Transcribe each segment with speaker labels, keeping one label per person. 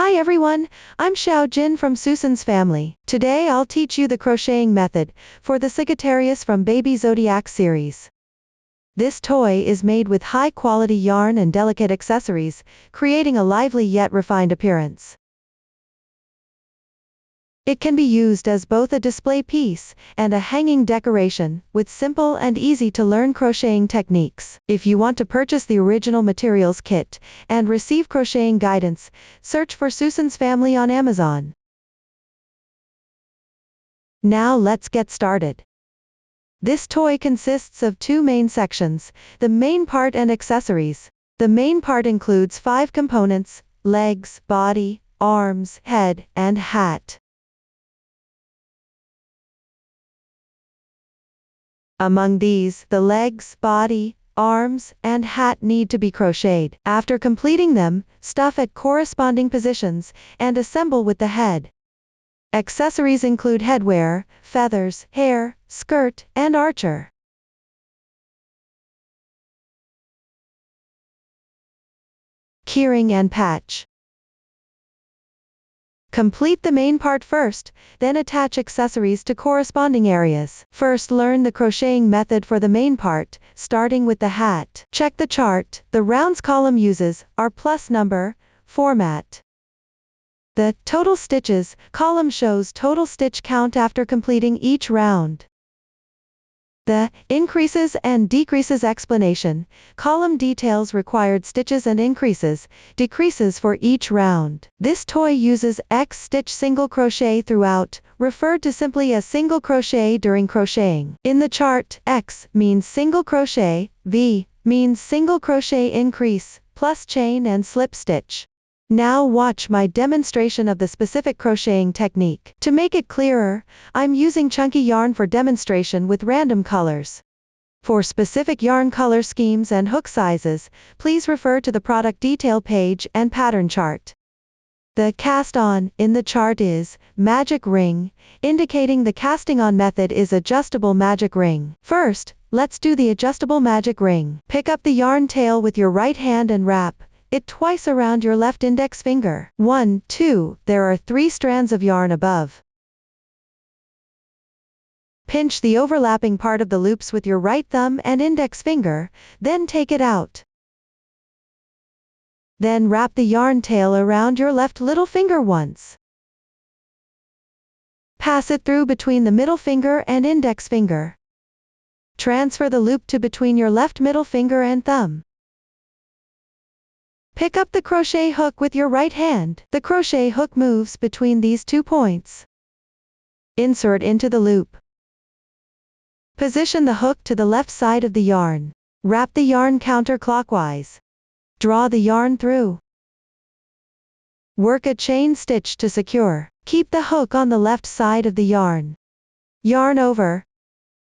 Speaker 1: Hi everyone, I'm Xiao Jin from Susan's family. Today I'll teach you the crocheting method for the Sagittarius from Baby Zodiac series. This toy is made with high quality yarn and delicate accessories, creating a lively yet refined appearance. It can be used as both a display piece and a hanging decoration, with simple and easy to learn crocheting techniques. If you want to purchase the original materials kit and receive crocheting guidance, search for Susan's Family on Amazon. Now let's get started. This toy consists of two main sections, the main part and accessories. The main part includes 5 components: legs, body, arms, head, and hat. Among these, the legs, body, arms, and hat need to be crocheted. After completing them, stuff at corresponding positions, and assemble with the head. Accessories include headwear, feathers, hair, skirt, and archer. Keyring and patch. Complete the main part first, then attach accessories to corresponding areas. First, learn the crocheting method for the main part, starting with the hat. Check the chart. The rounds column uses our plus number format. The total stitches column shows total stitch count after completing each round. The increases and decreases explanation column details required stitches and increases, decreases for each round. This toy uses X stitch single crochet throughout, referred to simply as single crochet during crocheting. In the chart, X means single crochet, V means single crochet increase, plus chain and slip stitch. Now watch my demonstration of the specific crocheting technique. To make it clearer, I'm using chunky yarn for demonstration with random colors. For specific yarn color schemes and hook sizes, please refer to the product detail page and pattern chart. The cast on in the chart is magic ring, indicating the casting on method is adjustable magic ring. First, let's do the adjustable magic ring. Pick up the yarn tail with your right hand and wrap it twice around your left index finger. 1, 2, there are 3 strands of yarn above. Pinch the overlapping part of the loops with your right thumb and index finger, then take it out. Then wrap the yarn tail around your left little finger once. Pass it through between the middle finger and index finger. Transfer the loop to between your left middle finger and thumb. Pick up the crochet hook with your right hand. The crochet hook moves between these 2 points. Insert into the loop. Position the hook to the left side of the yarn. Wrap the yarn counterclockwise. Draw the yarn through. Work a chain stitch to secure. Keep the hook on the left side of the yarn. Yarn over.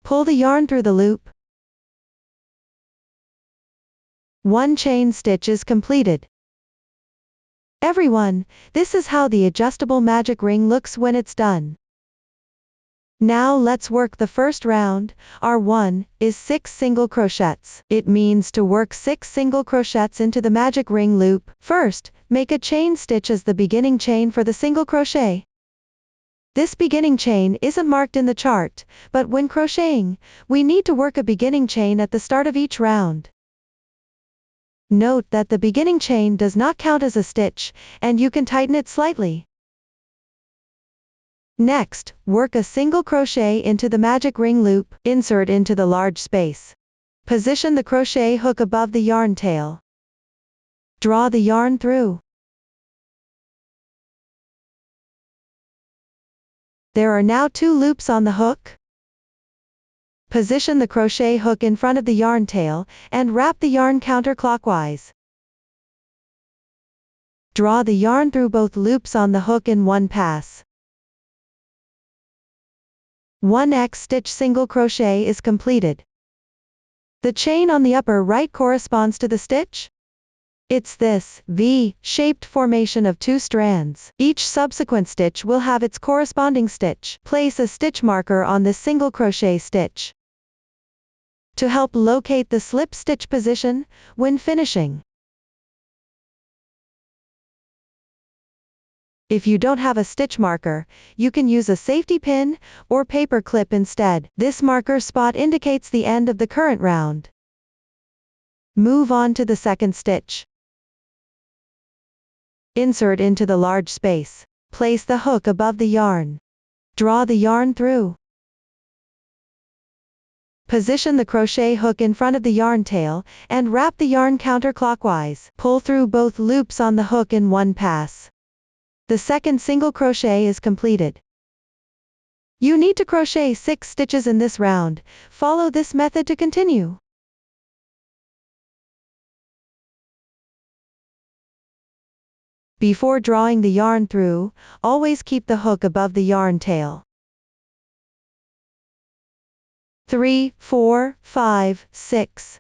Speaker 1: Pull the yarn through the loop. 1 chain stitch is completed. Everyone, this is how the adjustable magic ring looks when it's done. Now let's work the first round. R1 is 6 single crochets. It means to work 6 single crochets into the magic ring loop. First, make a chain stitch as the beginning chain for the single crochet. This beginning chain isn't marked in the chart, but when crocheting, we need to work a beginning chain at the start of each round. Note that the beginning chain does not count as a stitch, and you can tighten it slightly. Next, work a single crochet into the magic ring loop, insert into the large space. Position the crochet hook above the yarn tail. Draw the yarn through. There are now 2 loops on the hook. Position the crochet hook in front of the yarn tail, and wrap the yarn counterclockwise. Draw the yarn through both loops on the hook in one pass. 1 X stitch single crochet is completed. The chain on the upper right corresponds to the stitch. It's this V-shaped formation of 2 strands. Each subsequent stitch will have its corresponding stitch. Place a stitch marker on this single crochet stitch to help locate the slip stitch position when finishing. If you don't have a stitch marker, you can use a safety pin or paper clip instead. This marker spot indicates the end of the current round. Move on to the second stitch. Insert into the large space. Place the hook above the yarn. Draw the yarn through. Position the crochet hook in front of the yarn tail, and wrap the yarn counterclockwise. Pull through both loops on the hook in one pass. The second single crochet is completed. You need to crochet 6 stitches in this round. Follow this method to continue. Before drawing the yarn through, always keep the hook above the yarn tail. 3, 4, 5, 6.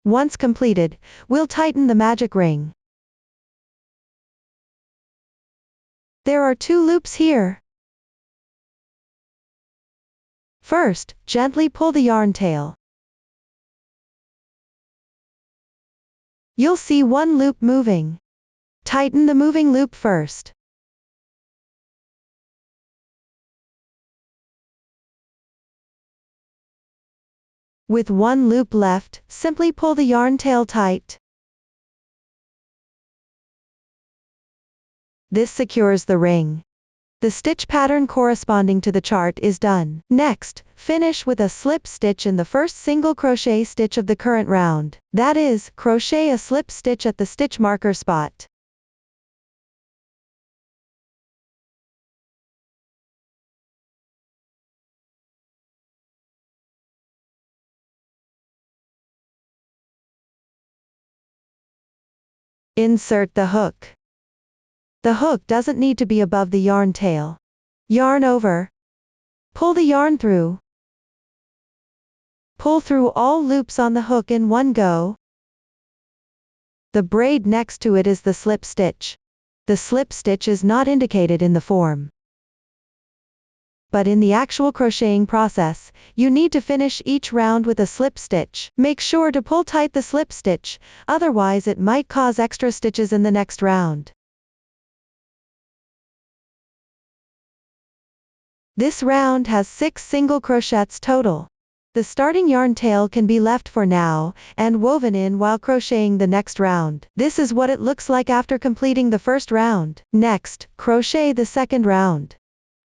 Speaker 1: Once completed, we'll tighten the magic ring. There are 2 loops here. First, gently pull the yarn tail. You'll see 1 loop moving. Tighten the moving loop first. With 1 loop left, simply pull the yarn tail tight. This secures the ring. The stitch pattern corresponding to the chart is done. Next, finish with a slip stitch in the first single crochet stitch of the current round. That is, crochet a slip stitch at the stitch marker spot. Insert the hook. The hook doesn't need to be above the yarn tail. Yarn over. Pull the yarn through. Pull through all loops on the hook in one go. The braid next to it is the slip stitch. The slip stitch is not indicated in the form. But in the actual crocheting process, you need to finish each round with a slip stitch. Make sure to pull tight the slip stitch, otherwise it might cause extra stitches in the next round. This round has 6 single crochets total. The starting yarn tail can be left for now, and woven in while crocheting the next round. This is what it looks like after completing the first round. Next, crochet the second round.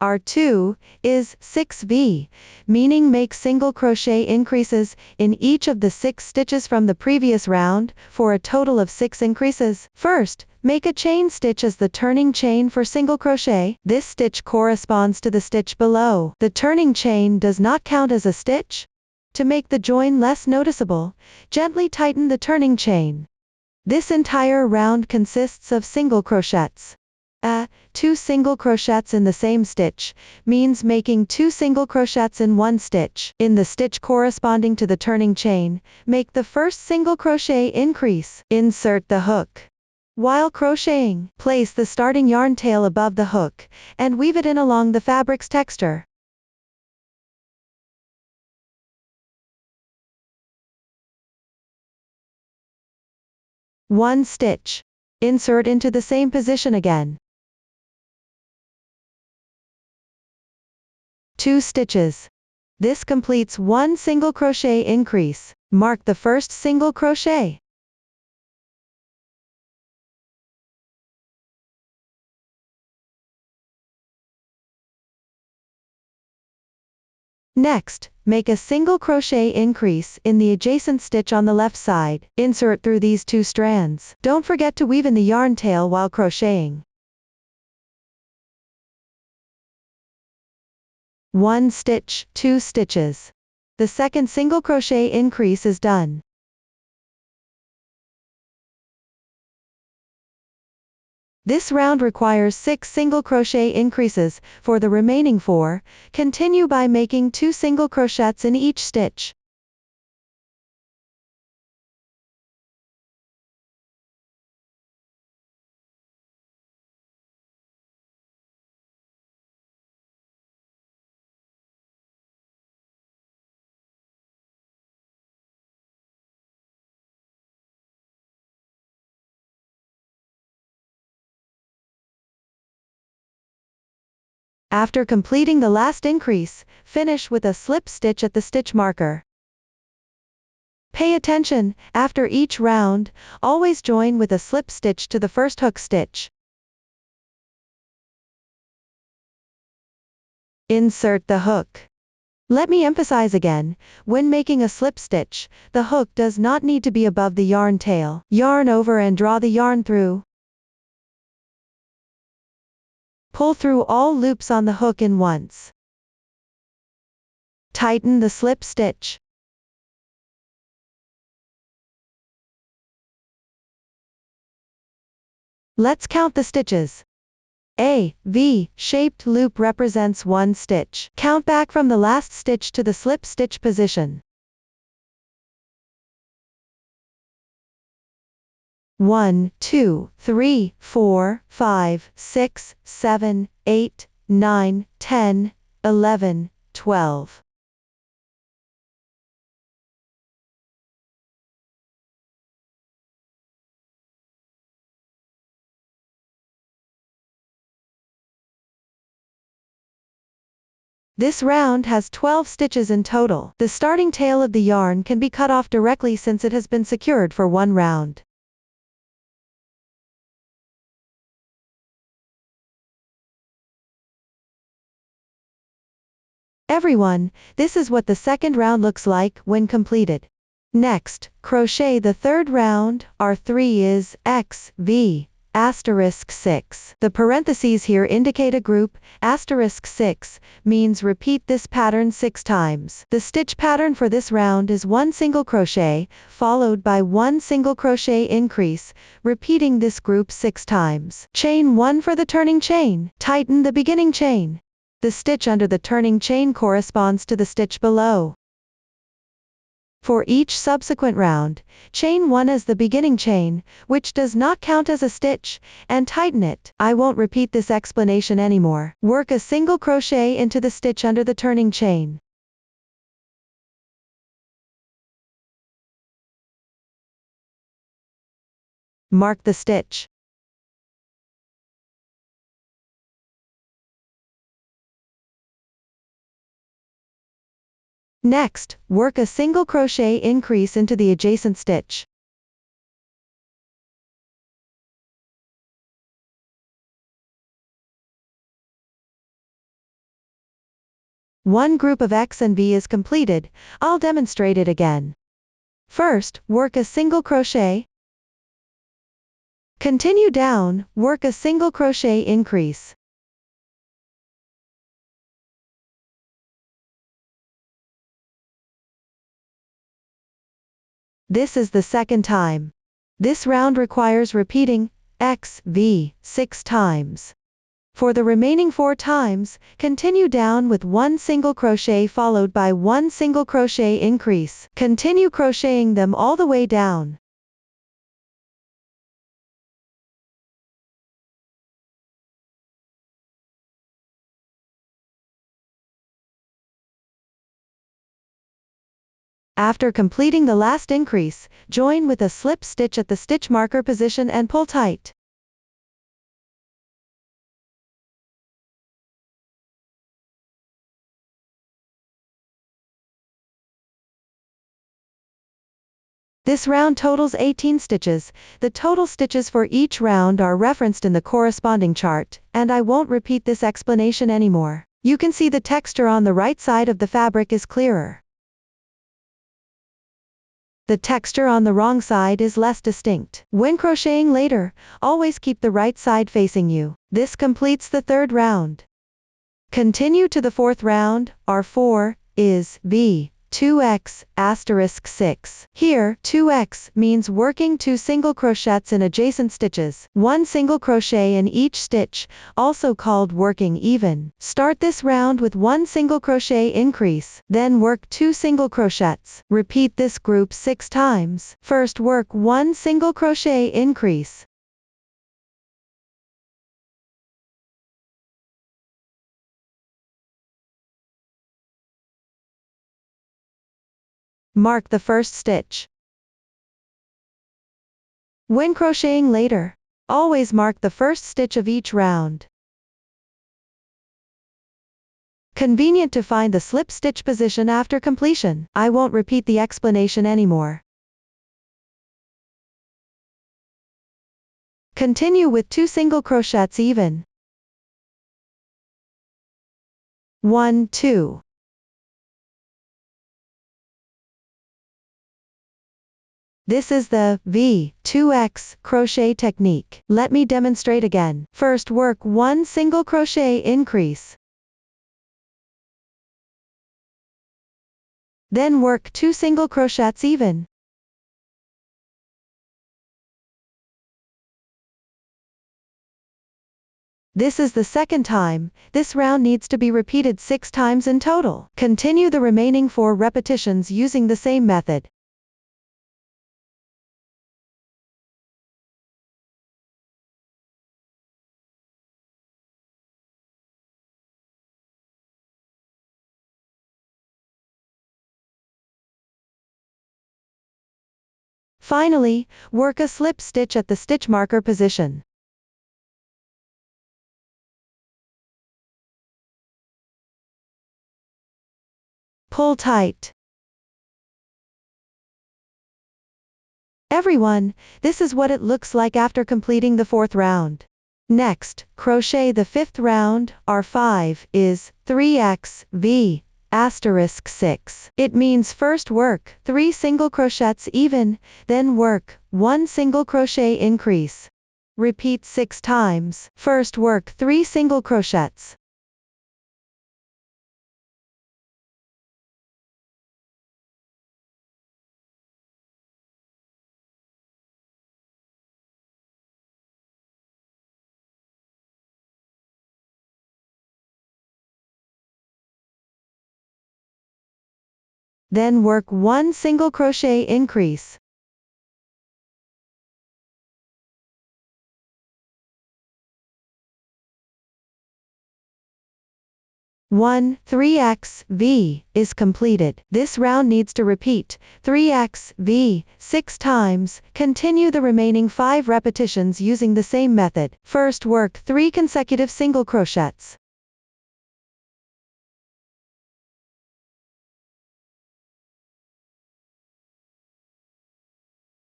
Speaker 1: R2 is 6V, meaning make single crochet increases in each of the 6 stitches from the previous round, for a total of 6 increases. First, make a chain stitch as the turning chain for single crochet. This stitch corresponds to the stitch below. The turning chain does not count as a stitch. To make the join less noticeable, gently tighten the turning chain. This entire round consists of single crochets. 2 single crochets in the same stitch means making 2 single crochets in one stitch. In the stitch corresponding to the turning chain, make the first single crochet increase. Insert the hook. While crocheting, place the starting yarn tail above the hook, and weave it in along the fabric's texture. One stitch. Insert into the same position again. 2 stitches. This completes 1 single crochet increase. Mark the first single crochet. Next, make a single crochet increase in the adjacent stitch on the left side. Insert through these 2 strands. Don't forget to weave in the yarn tail while crocheting. 1 stitch, 2 stitches. The second single crochet increase is done. This round requires 6 single crochet increases. For the remaining 4, continue by making 2 single crochets in each stitch. After completing the last increase, finish with a slip stitch at the stitch marker. Pay attention, after each round, always join with a slip stitch to the first hook stitch. Insert the hook. Let me emphasize again, when making a slip stitch, the hook does not need to be above the yarn tail. Yarn over and draw the yarn through. Pull through all loops on the hook in once. Tighten the slip stitch. Let's count the stitches. A V-shaped loop represents 1 stitch. Count back from the last stitch to the slip stitch position. 1, 2, 3, 4, 5, 6, 7, 8, 9, 10, 11, 12. This round has 12 stitches in total. The starting tail of the yarn can be cut off directly since it has been secured for 1 round. Everyone, this is what the second round looks like when completed. Next, crochet the third round. Our 3 is X, V, asterisk 6. The parentheses here indicate a group. Asterisk 6 means repeat this pattern 6 times. The stitch pattern for this round is 1 single crochet, followed by 1 single crochet increase, repeating this group 6 times. Chain 1 for the turning chain. Tighten the beginning chain. The stitch under the turning chain corresponds to the stitch below. For each subsequent round, chain 1 as the beginning chain, which does not count as a stitch, and tighten it. I won't repeat this explanation anymore. Work a single crochet into the stitch under the turning chain. Mark the stitch. Next, work a single crochet increase into the adjacent stitch. One group of X and V is completed. I'll demonstrate it again. First, work a single crochet. Continue down, work a single crochet increase. This is the second time. This round requires repeating X, V 6 times. For the remaining 4 times, continue down with 1 single crochet followed by 1 single crochet increase. Continue crocheting them all the way down. After completing the last increase, join with a slip stitch at the stitch marker position and pull tight. This round totals 18 stitches. The total stitches for each round are referenced in the corresponding chart, and I won't repeat this explanation anymore. You can see the texture on the right side of the fabric is clearer. The texture on the wrong side is less distinct. When crocheting later, always keep the right side facing you. This completes the third round. Continue to the fourth round. Our 4 is V 2x asterisk 6. Here, 2x means working 2 single crochets in adjacent stitches, 1 single crochet in each stitch, also called working even. Start this round with 1 single crochet increase, then work 2 single crochets. Repeat this group 6 times. First work 1 single crochet increase. Mark the first stitch. When crocheting later, always mark the first stitch of each round. Convenient to find the slip stitch position after completion. I won't repeat the explanation anymore. Continue with 2 single crochets even. 1, 2. This is the V2X crochet technique. Let me demonstrate again. First work 1 single crochet increase. Then work 2 single crochets even. This is the second time. This round needs to be repeated 6 times in total. Continue the remaining 4 repetitions using the same method. Finally, work a slip stitch at the stitch marker position. Pull tight. Everyone, this is what it looks like after completing the 4th round. Next, crochet the 5th round. Our 5 is 3x V asterisk 6. It means first work 3 single crochets even, then work 1 single crochet increase. Repeat 6 times. First work 3 single crochets. Then work 1 single crochet increase. One 3x V is completed. This round needs to repeat 3x V 6 times. Continue the remaining 5 repetitions using the same method. First work 3 consecutive single crochets.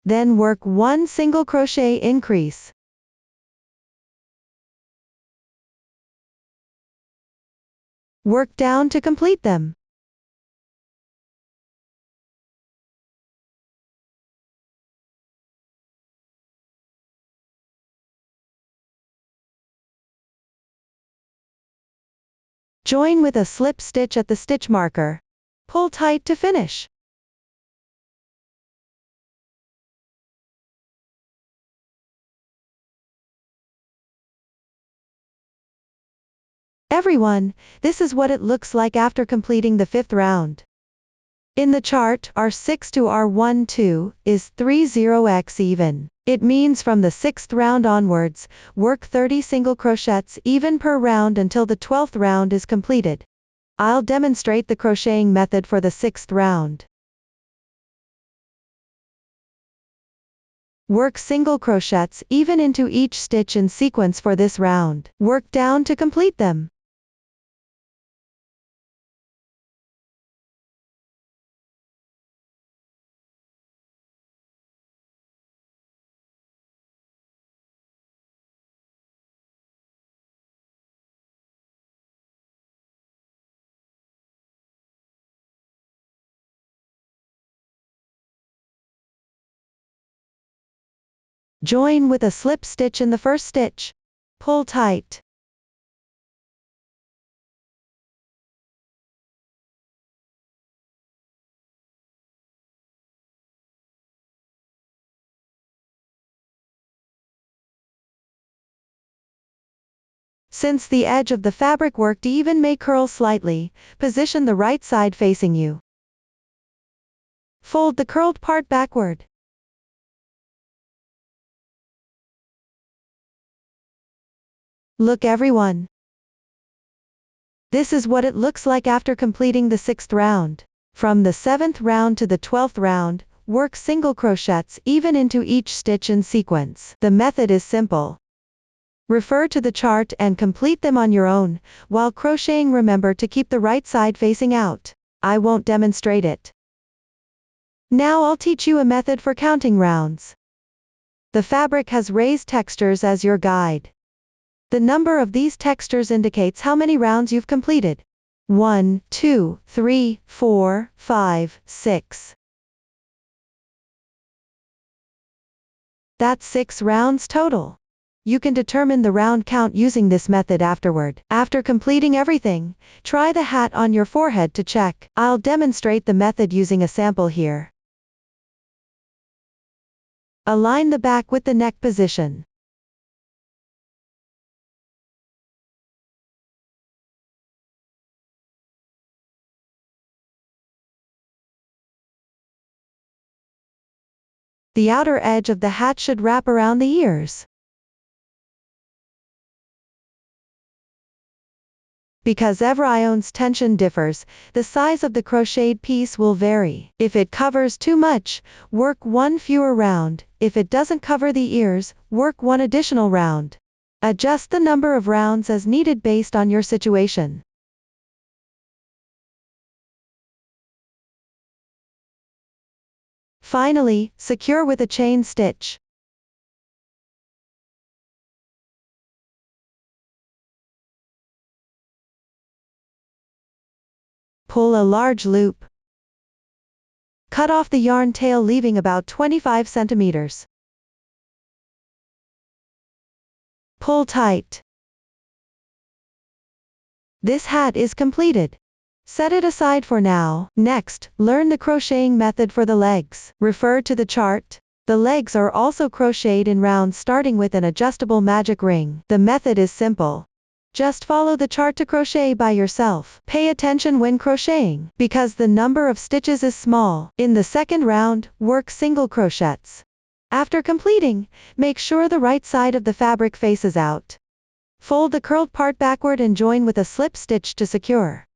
Speaker 1: Then work 1 single crochet increase. Work down to complete them. Join with a slip stitch at the stitch marker. Pull tight to finish. Everyone, this is what it looks like after completing the 5th round. In the chart, R6 to R12 is 30x even. It means from the 6th round onwards, work 30 single crochets even per round until the 12th round is completed. I'll demonstrate the crocheting method for the 6th round. Work single crochets even into each stitch in sequence for this round. Work down to complete them. Join with a slip stitch in the first stitch. Pull tight. Since the edge of the fabric worked even may curl slightly, position the right side facing you. Fold the curled part backward. Look everyone. This is what it looks like after completing the 6th round. From the 7th round to the 12th round, work single crochets even into each stitch in sequence. The method is simple. Refer to the chart and complete them on your own. While crocheting, remember to keep the right side facing out. I won't demonstrate it. Now I'll teach you a method for counting rounds. The fabric has raised textures as your guide. The number of these textures indicates how many rounds you've completed. 1, 2, 3, 4, 5, 6. That's 6 rounds total. You can determine the round count using this method afterward. After completing everything, try the hat on your forehead to check. I'll demonstrate the method using a sample here. Align the back with the neck position. The outer edge of the hat should wrap around the ears. Because everyone's tension differs, the size of the crocheted piece will vary. If it covers too much, work one fewer round. If it doesn't cover the ears, work one additional round. Adjust the number of rounds as needed based on your situation. Finally, secure with a chain stitch. Pull a large loop. Cut off the yarn tail, leaving about 25 centimeters. Pull tight. This hat is completed. Set it aside for now. Next, learn the crocheting method for the legs. Refer to the chart. The legs are also crocheted in rounds starting with an adjustable magic ring. The method is simple. Just follow the chart to crochet by yourself. Pay attention when crocheting, because the number of stitches is small. In the second round, work single crochets. After completing, make sure the right side of the fabric faces out. Fold the curled part backward and join with a slip stitch to secure.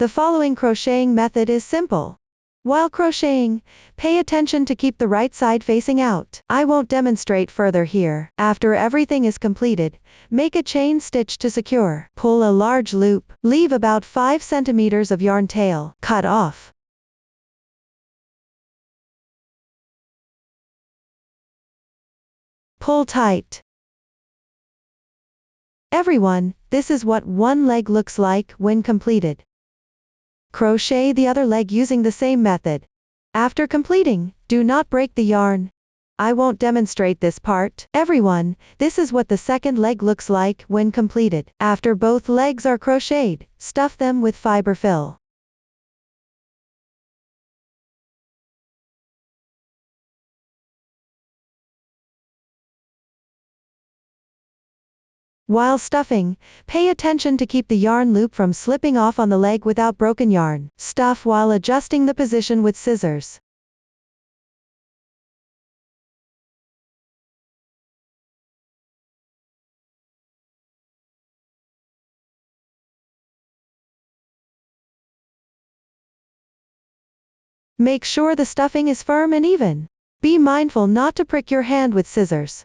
Speaker 1: The following crocheting method is simple. While crocheting, pay attention to keep the right side facing out. I won't demonstrate further here. After everything is completed, make a chain stitch to secure. Pull a large loop. Leave about 5 centimeters of yarn tail. Cut off. Pull tight. Everyone, this is what one leg looks like when completed. Crochet the other leg using the same method. After completing, do not break the yarn. I won't demonstrate this part. Everyone, this is what the second leg looks like when completed. After both legs are crocheted, stuff them with fiber fill. While stuffing, pay attention to keep the yarn loop from slipping off on the leg without broken yarn. Stuff while adjusting the position with scissors. Make sure the stuffing is firm and even. Be mindful not to prick your hand with scissors.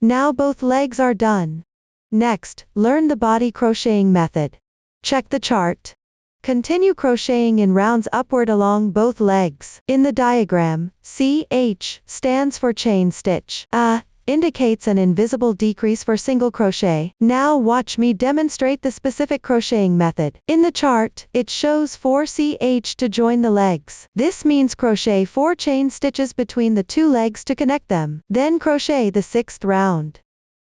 Speaker 1: Now both legs are done. Next, learn the body crocheting method. Check the chart. Continue crocheting in rounds upward along both legs. In the diagram, CH stands for chain stitch. A indicates an invisible decrease for single crochet. Now watch me demonstrate the specific crocheting method. In the chart, it shows 4 CH to join the legs. This means crochet 4 chain stitches between the 2 legs to connect them. Then crochet the 6th round.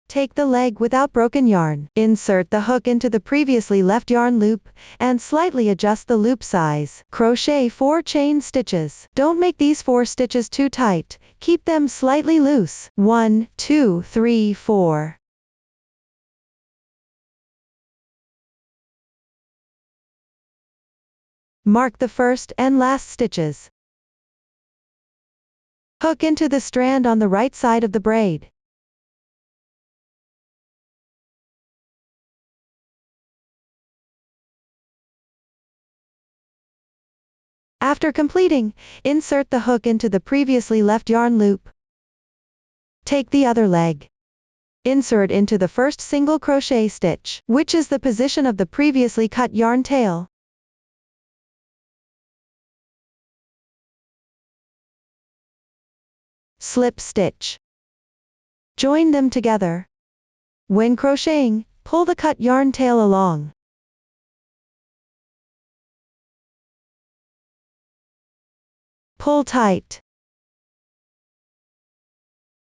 Speaker 1: Take the leg without broken yarn. Insert the hook into the previously left yarn loop, and slightly adjust the loop size. Crochet 4 chain stitches. Don't make these 4 stitches too tight, keep them slightly loose. 1, 2, 3, 4. Mark the first and last stitches. Hook into the strand on the right side of the braid. After completing, insert the hook into the previously left yarn loop. Take the other leg. Insert into the first single crochet stitch, which is the position of the previously cut yarn tail. Slip stitch. Join them together. When crocheting, pull the cut yarn tail along. Pull tight.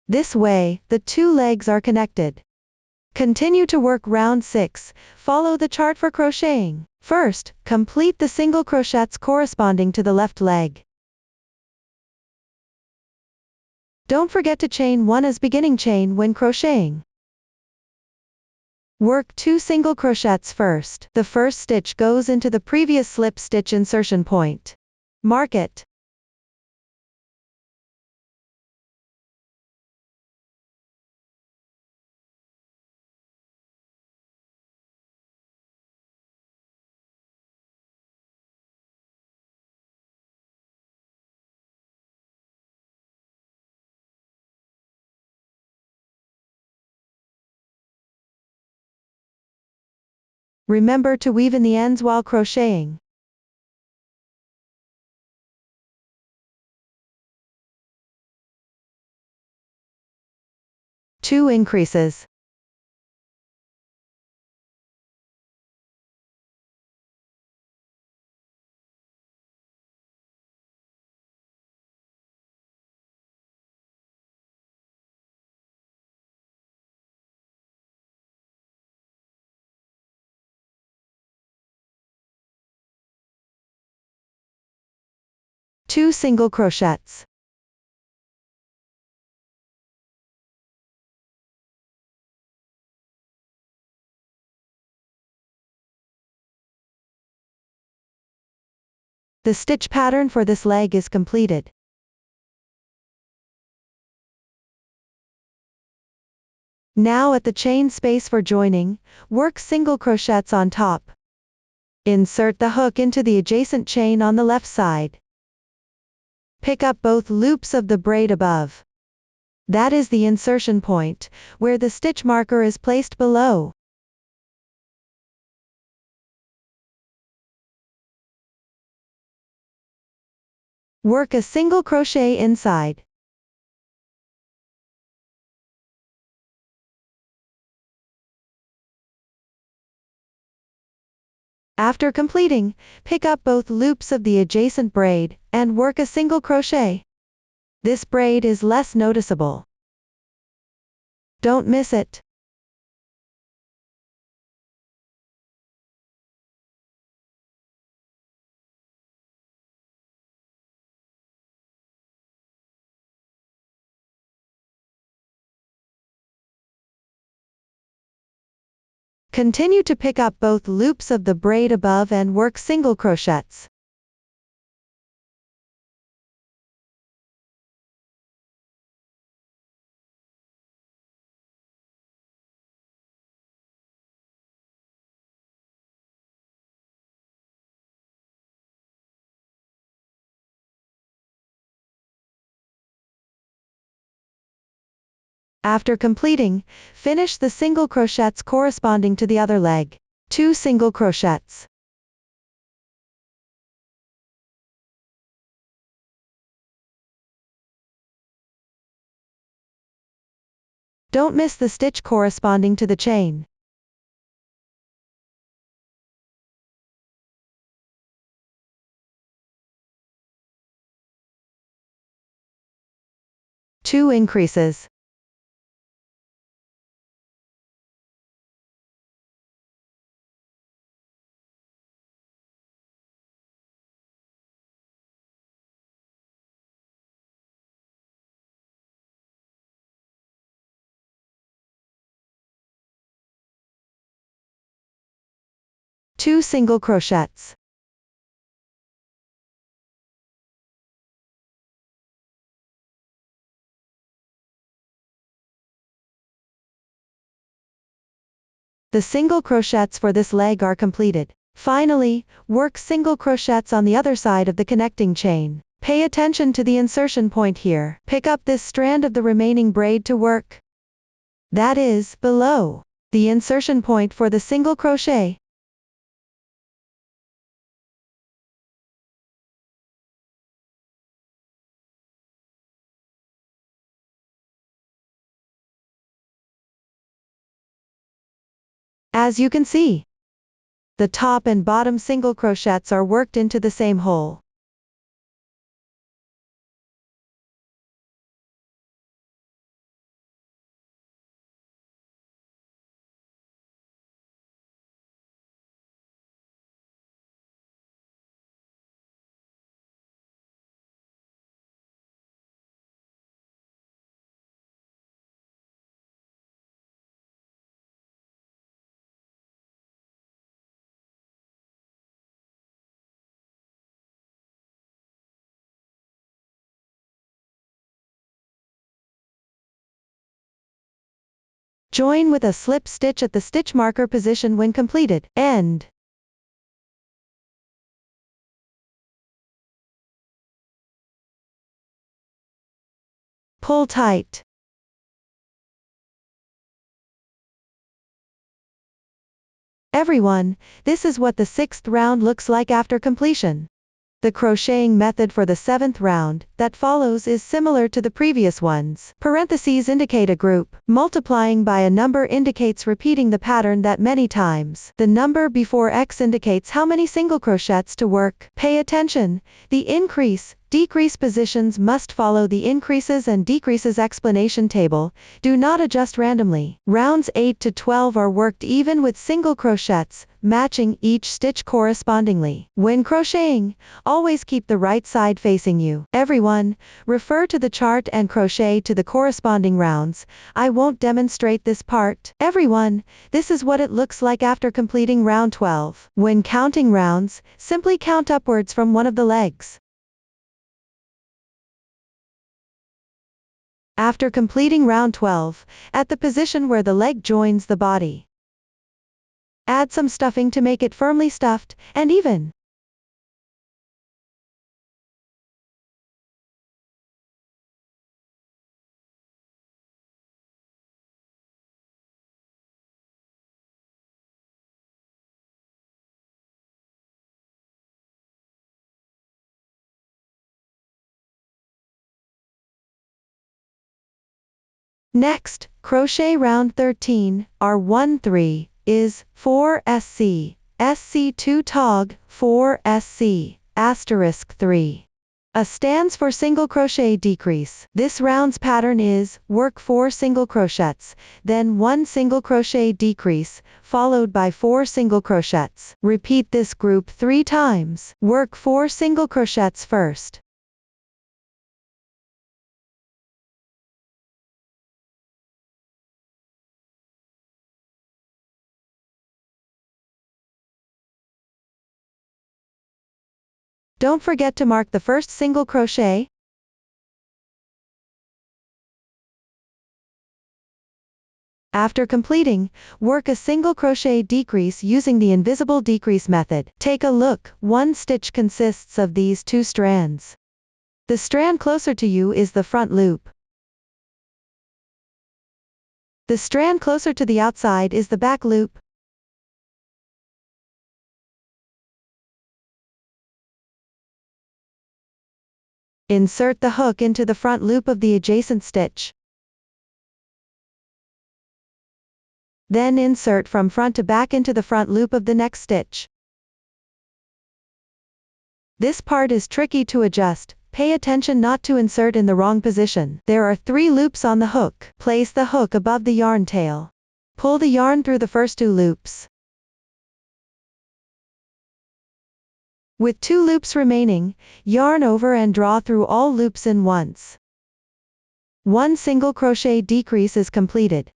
Speaker 1: This way, the 2 legs are connected. Continue to work round 6, follow the chart for crocheting. First, complete the single crochets corresponding to the left leg. Don't forget to chain 1 as beginning chain when crocheting. Work 2 single crochets first. The first stitch goes into the previous slip stitch insertion point. Mark it. Remember to weave in the ends while crocheting. Two increases. Two single crochets. The stitch pattern for this leg is completed. Now at the chain space for joining, work single crochets on top. Insert the hook into the adjacent chain on the left side. Pick up both loops of the braid above. That is the insertion point, where the stitch marker is placed below. Work a single crochet inside. After completing, pick up both loops of the adjacent braid, and work a single crochet. This braid is less noticeable. Don't miss it. Continue to pick up both loops of the braid above and work single crochets. After completing, finish the single crochets corresponding to the other leg. 2 single crochets. Don't miss the stitch corresponding to the chain. Two increases. Two single crochets. The single crochets for this leg are completed. Finally, work single crochets on the other side of the connecting chain. Pay attention to the insertion point here. Pick up this strand of the remaining braid to work. That is, below the insertion point for the single crochet. As you can see, the top and bottom single crochets are worked into the same hole. Join with a slip stitch at the stitch marker position when completed. End. Pull tight. Everyone, this is what the 6th round looks like after completion. The crocheting method for the 7th round that follows is similar to the previous ones. Parentheses indicate a group. Multiplying by a number indicates repeating the pattern that many times. The number before X indicates how many single crochets to work. Pay attention. The increase, decrease positions must follow the increases and decreases explanation table. Do not adjust randomly. Rounds 8 to 12 are worked even with single crochets, matching each stitch correspondingly. When crocheting, always keep the right side facing you. Everyone, refer to the chart and crochet to the corresponding rounds. I won't demonstrate this part. Everyone, this is what it looks like after completing round 12. When counting rounds, simply count upwards from one of the legs. After completing round 12, at the position where the leg joins the body, add some stuffing to make it firmly stuffed and even. Next, crochet round 13, R13, is 4 SC, SC2 tog, 4 SC, asterisk 3. A stands for single crochet decrease. This round's pattern is, work 4 single crochets, then 1 single crochet decrease, followed by 4 single crochets. Repeat this group 3 times. Work 4 single crochets first. Don't forget to mark the first single crochet. After completing, work a single crochet decrease using the invisible decrease method. Take a look, one stitch consists of these 2 strands. The strand closer to you is the front loop. The strand closer to the outside is the back loop. Insert the hook into the front loop of the adjacent stitch. Then insert from front to back into the front loop of the next stitch. This part is tricky to adjust. Pay attention not to insert in the wrong position. There are 3 loops on the hook. Place the hook above the yarn tail. Pull the yarn through the first 2 loops. With 2 loops remaining, yarn over and draw through all loops in once. 1 single crochet decrease is completed.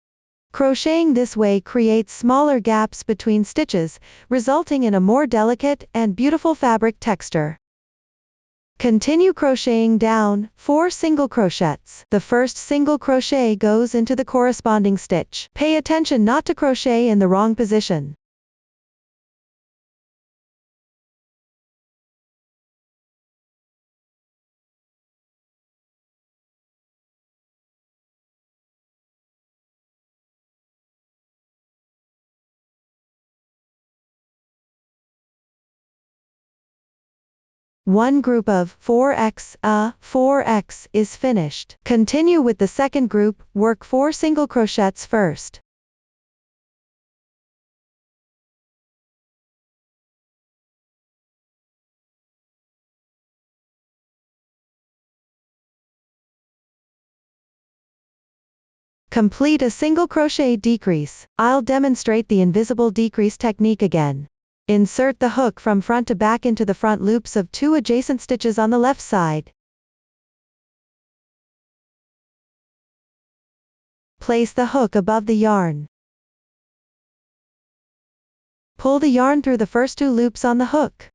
Speaker 1: Crocheting this way creates smaller gaps between stitches, resulting in a more delicate and beautiful fabric texture. Continue crocheting down 4 single crochets. The first single crochet goes into the corresponding stitch. Pay attention not to crochet in the wrong position. One group of 4x is finished. Continue with the second group, work 4 single crochets first. Complete a single crochet decrease. I'll demonstrate the invisible decrease technique again. Insert the hook from front to back into the front loops of 2 adjacent stitches on the left side. Place the hook above the yarn. Pull the yarn through the first 2 loops on the hook.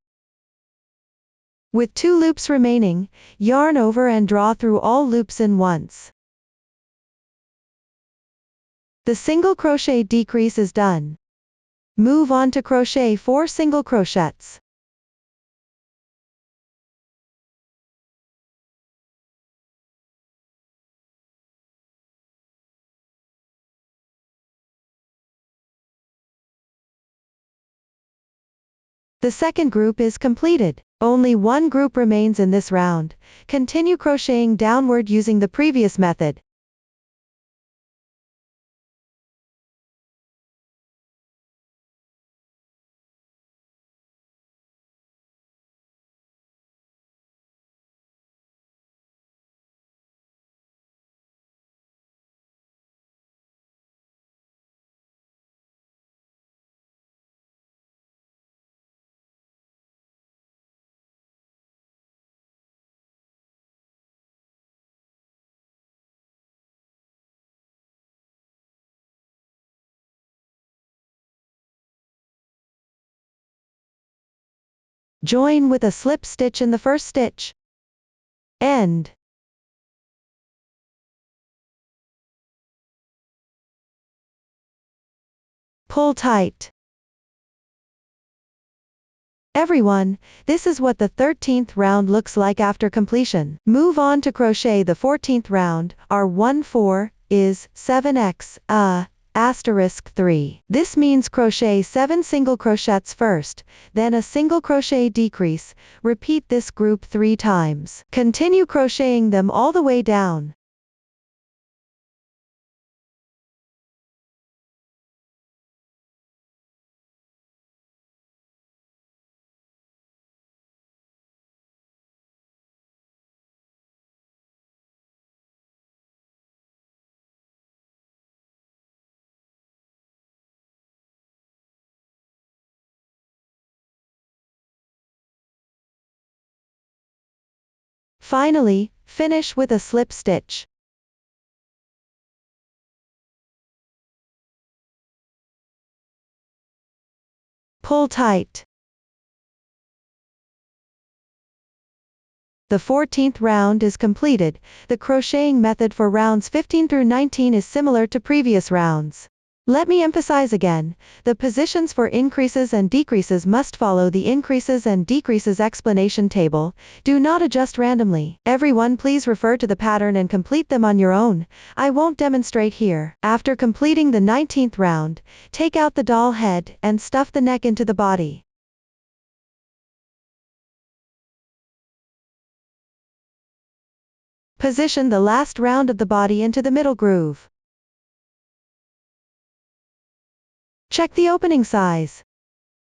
Speaker 1: With 2 loops remaining, yarn over and draw through all loops in once. The single crochet decrease is done. Move on to crochet 4 single crochets. The second group is completed. Only one group remains in this round. Continue crocheting downward using the previous method. Join with a slip stitch in the first stitch. End. Pull tight. Everyone, this is what the 13th round looks like after completion. Move on to crochet the 14th round. Our 1-4 is 7x, *3. This means crochet 7 single crochets first, then a single crochet decrease. Repeat this group 3 times. Continue crocheting them all the way down. Finally, finish with a slip stitch. Pull tight. The 14th round is completed. The crocheting method for rounds 15 through 19 is similar to previous rounds. Let me emphasize again, the positions for increases and decreases must follow the increases and decreases explanation table, do not adjust randomly. Everyone please refer to the pattern and complete them on your own, I won't demonstrate here. After completing the 19th round, take out the doll head and stuff the neck into the body. Position the last round of the body into the middle groove. Check the opening size.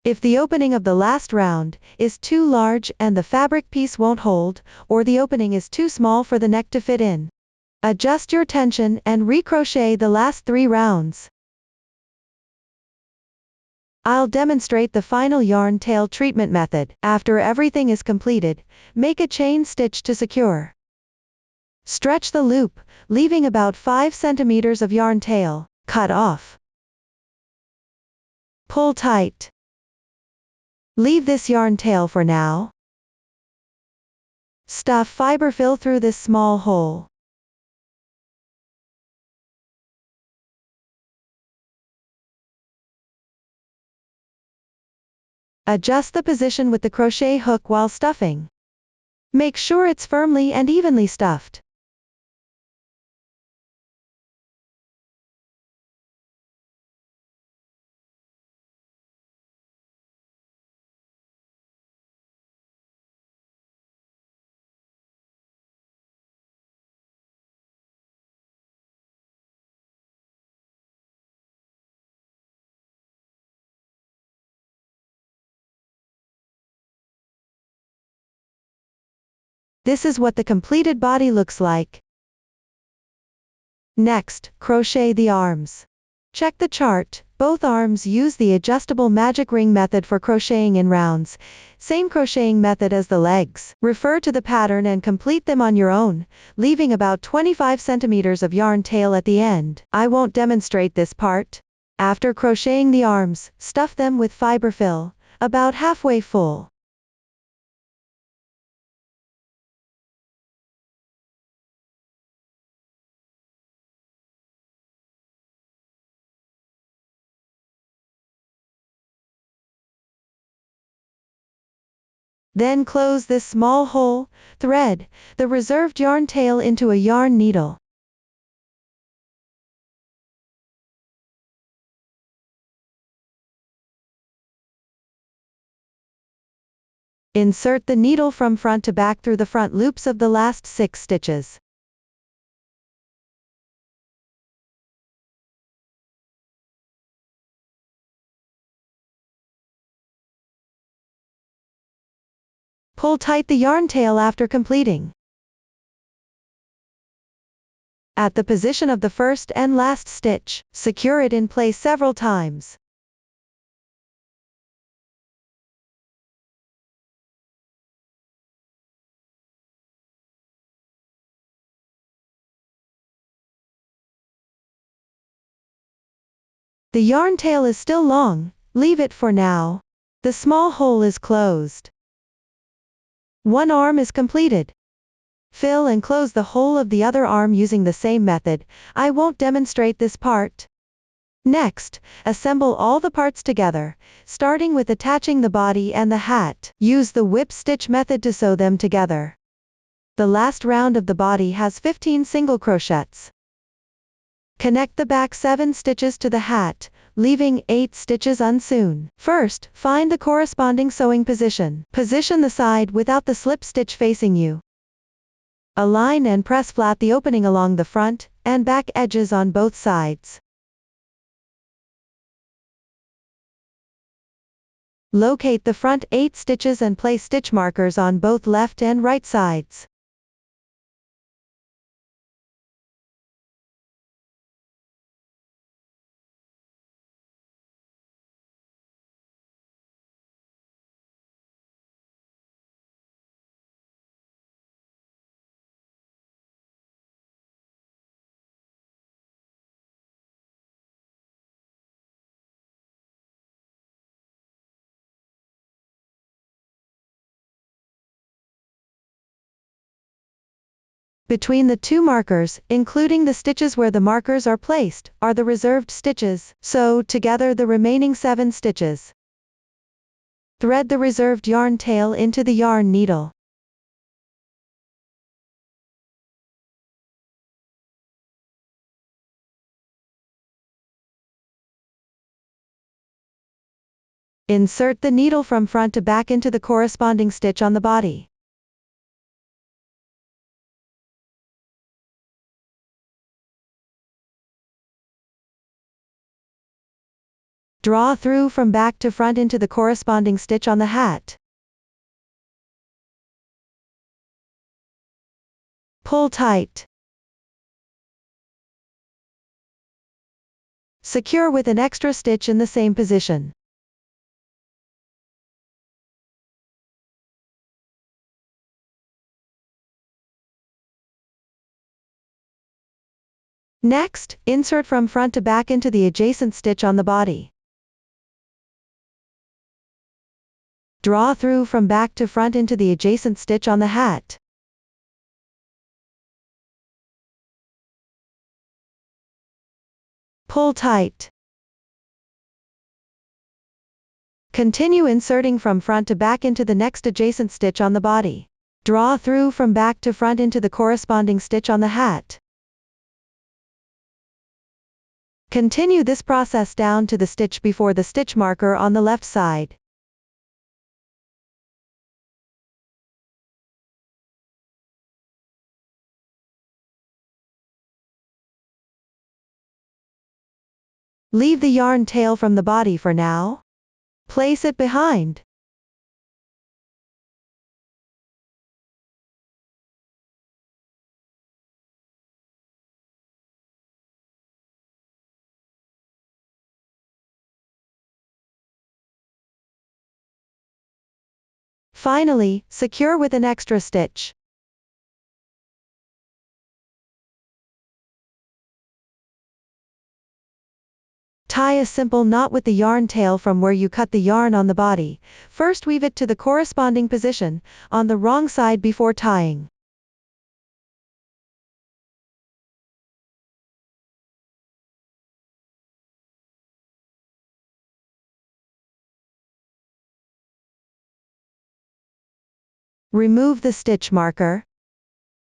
Speaker 1: If the opening of the last round is too large and the fabric piece won't hold, or the opening is too small for the neck to fit in, adjust your tension and recrochet the last 3 rounds. I'll demonstrate the final yarn tail treatment method. After everything is completed, make a chain stitch to secure. Stretch the loop, leaving about 5 centimeters of yarn tail. Cut off. Pull tight. Leave this yarn tail for now. Stuff fiber fill through this small hole. Adjust the position with the crochet hook while stuffing. Make sure it's firmly and evenly stuffed. This is what the completed body looks like. Next, crochet the arms. Check the chart, both arms use the adjustable magic ring method for crocheting in rounds, same crocheting method as the legs. Refer to the pattern and complete them on your own, leaving about 25 centimeters of yarn tail at the end. I won't demonstrate this part. After crocheting the arms, stuff them with fiber fill, about halfway full. Then close this small hole, thread the reserved yarn tail into a yarn needle. Insert the needle from front to back through the front loops of the last 6 stitches. Pull tight the yarn tail after completing. At the position of the first and last stitch, secure it in place several times. The yarn tail is still long, leave it for now. The small hole is closed. One arm is completed. Fill and close the whole of the other arm using the same method, I won't demonstrate this part. Next, assemble all the parts together, starting with attaching the body and the hat. Use the whip stitch method to sew them together. The last round of the body has 15 single crochets. Connect the back 7 stitches to the hat, leaving 8 stitches unsewn. First, find the corresponding sewing position. Position the side without the slip stitch facing you. Align and press flat the opening along the front and back edges on both sides. Locate the front 8 stitches and place stitch markers on both left and right sides. Between the two markers, including the stitches where the markers are placed, are the reserved stitches, sew together the remaining 7 stitches. Thread the reserved yarn tail into the yarn needle. Insert the needle from front to back into the corresponding stitch on the body. Draw through from back to front into the corresponding stitch on the hat. Pull tight. Secure with an extra stitch in the same position. Next, insert from front to back into the adjacent stitch on the body. Draw through from back to front into the adjacent stitch on the hat. Pull tight. Continue inserting from front to back into the next adjacent stitch on the body. Draw through from back to front into the corresponding stitch on the hat. Continue this process down to the stitch before the stitch marker on the left side. Leave the yarn tail from the body for now. Place it behind. Finally, secure with an extra stitch. Tie a simple knot with the yarn tail from where you cut the yarn on the body. First weave it to the corresponding position, on the wrong side before tying. Remove the stitch marker.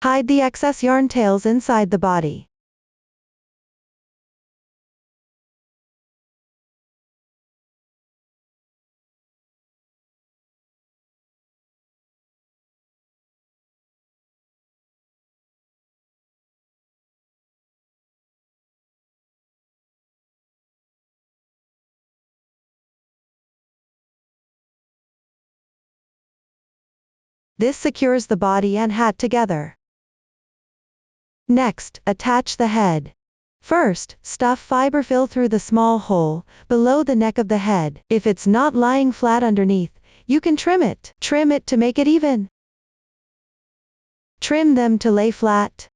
Speaker 1: Hide the excess yarn tails inside the body. This secures the body and hat together. Next, attach the head. First, stuff fiber fill through the small hole, below the neck of the head. If it's not lying flat underneath, you can trim it. Trim it to make it even. Trim them to lay flat.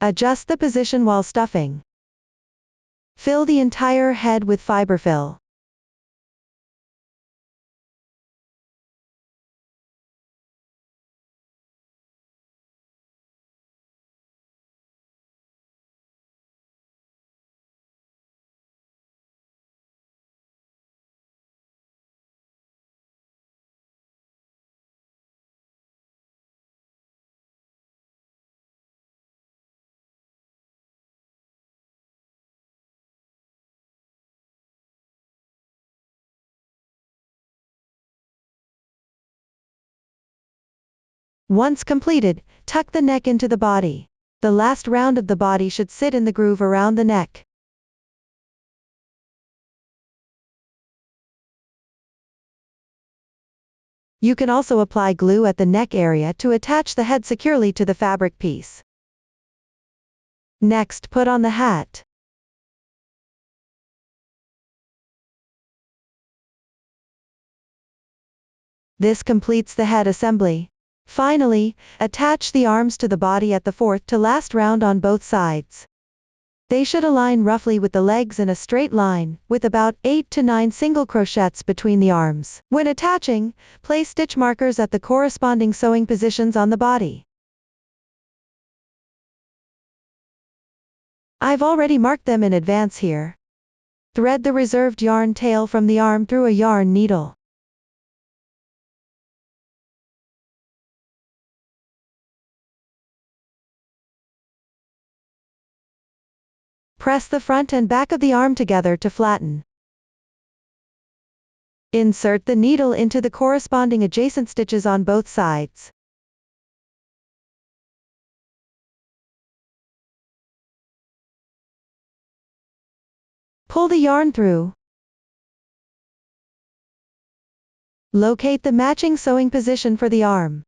Speaker 1: Adjust the position while stuffing. Fill the entire head with fiber fill. Once completed, tuck the neck into the body. The last round of the body should sit in the groove around the neck. You can also apply glue at the neck area to attach the head securely to the fabric piece. Next, put on the hat. This completes the head assembly. Finally, attach the arms to the body at the fourth to last round on both sides. They should align roughly with the legs in a straight line, with about 8 to 9 single crochets between the arms. When attaching, place stitch markers at the corresponding sewing positions on the body. I've already marked them in advance here. Thread the reserved yarn tail from the arm through a yarn needle. Press the front and back of the arm together to flatten. Insert the needle into the corresponding adjacent stitches on both sides. Pull the yarn through. Locate the matching sewing position for the arm.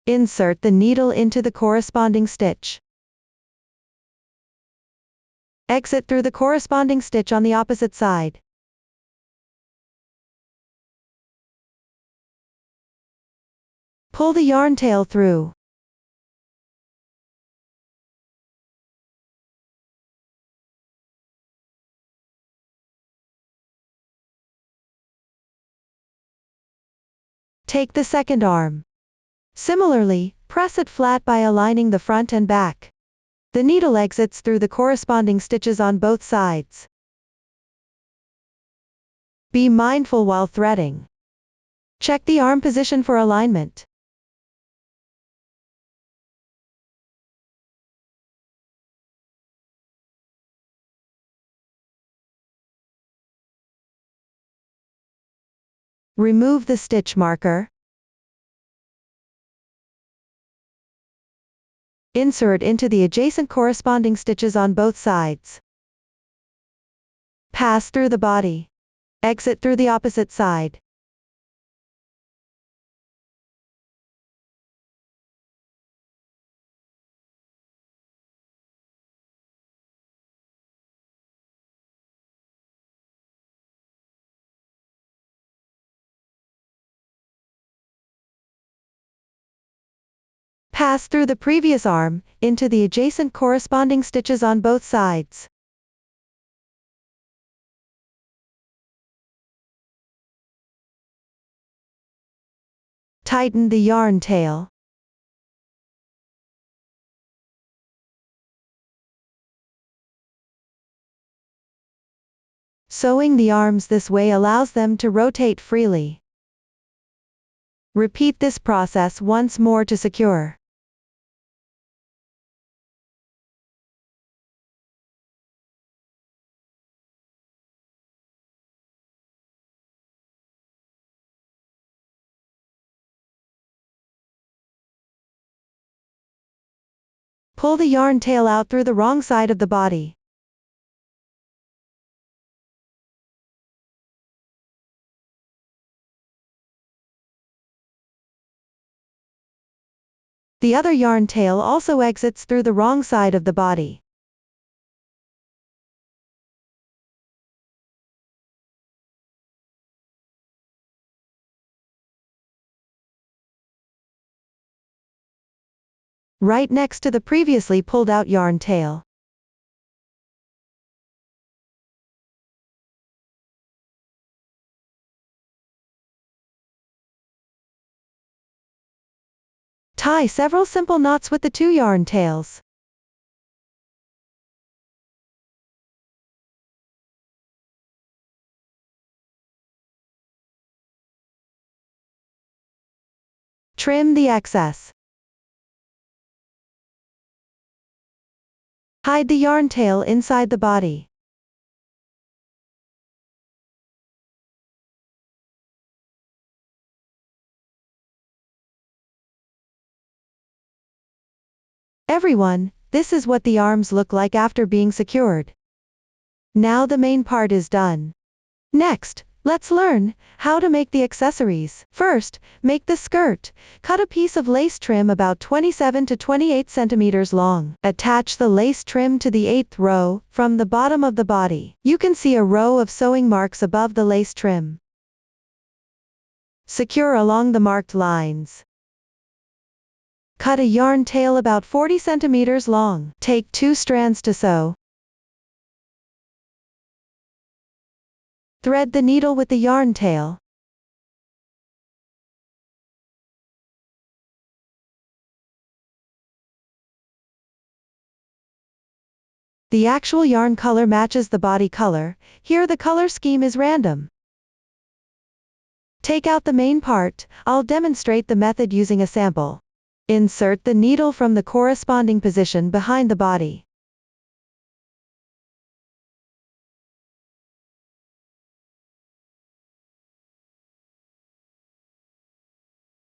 Speaker 1: Insert the needle into the corresponding stitch. Exit through the corresponding stitch on the opposite side. Pull the yarn tail through. Take the second arm. Similarly, press it flat by aligning the front and back. The needle exits through the corresponding stitches on both sides. Be mindful while threading. Check the arm position for alignment. Remove the stitch marker. Insert into the adjacent corresponding stitches on both sides. Pass through the body. Exit through the opposite side. Pass through the previous arm, into the adjacent corresponding stitches on both sides. Tighten the yarn tail. Sewing the arms this way allows them to rotate freely. Repeat this process once more to secure. Pull the yarn tail out through the wrong side of the body. The other yarn tail also exits through the wrong side of the body. Right next to the previously pulled out yarn tail. Tie several simple knots with the two yarn tails. Trim the excess. Hide the yarn tail inside the body. Everyone, this is what the arms look like after being secured. Now the main part is done. Next, let's learn how to make the accessories. First, make the skirt. Cut a piece of lace trim about 27 to 28 centimeters long. Attach the lace trim to the 8th row, from the bottom of the body. You can see a row of sewing marks above the lace trim. Secure along the marked lines. Cut a yarn tail about 40 centimeters long. Take 2 strands to sew. Thread the needle with the yarn tail. The actual yarn color matches the body color. Here the color scheme is random. Take out the main part. I'll demonstrate the method using a sample. Insert the needle from the corresponding position behind the body.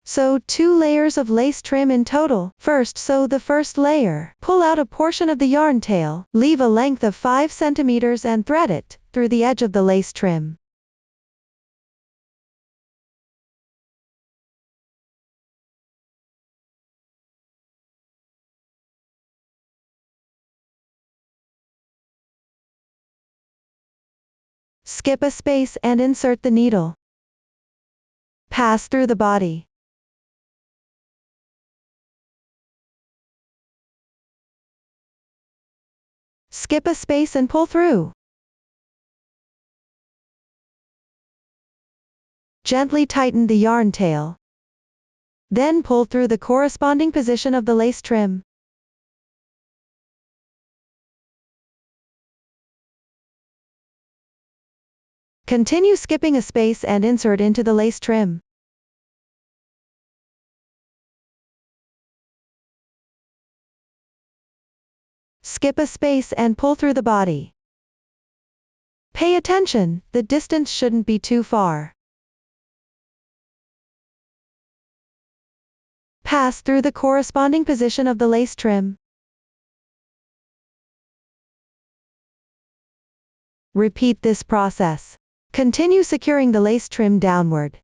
Speaker 1: Sew 2 layers of lace trim in total. First, sew the first layer. Pull out a portion of the yarn tail, leave a length of 5 centimeters and thread it through the edge of the lace trim. Skip a space and insert the needle. Pass through the body. Skip a space and pull through. Gently tighten the yarn tail. Then pull through the corresponding position of the lace trim. Continue skipping a space and insert into the lace trim. Skip a space and pull through the body. Pay attention, the distance shouldn't be too far. Pass through the corresponding position of the lace trim. Repeat this process. Continue securing the lace trim downward.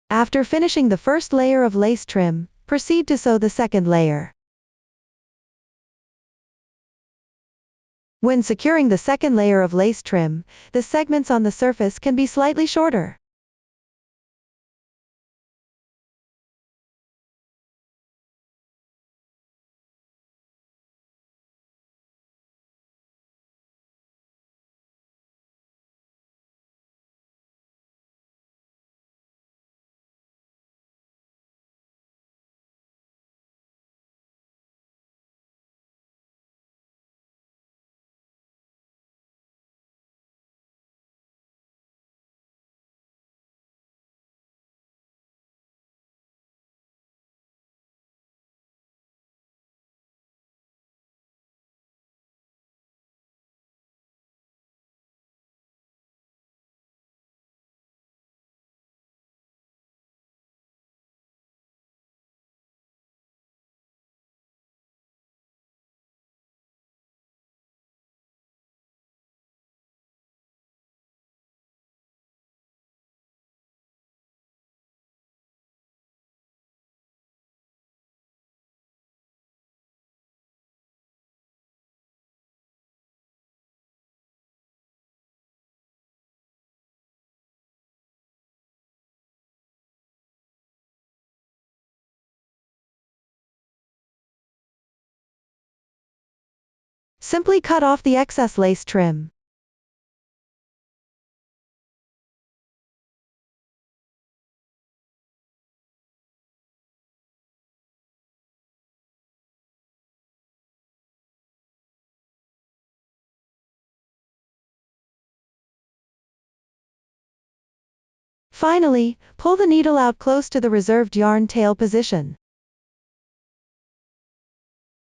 Speaker 1: After finishing the first layer of lace trim, proceed to sew the second layer. When securing the second layer of lace trim, the segments on the surface can be slightly shorter. Simply cut off the excess lace trim. Finally, pull the needle out close to the reserved yarn tail position.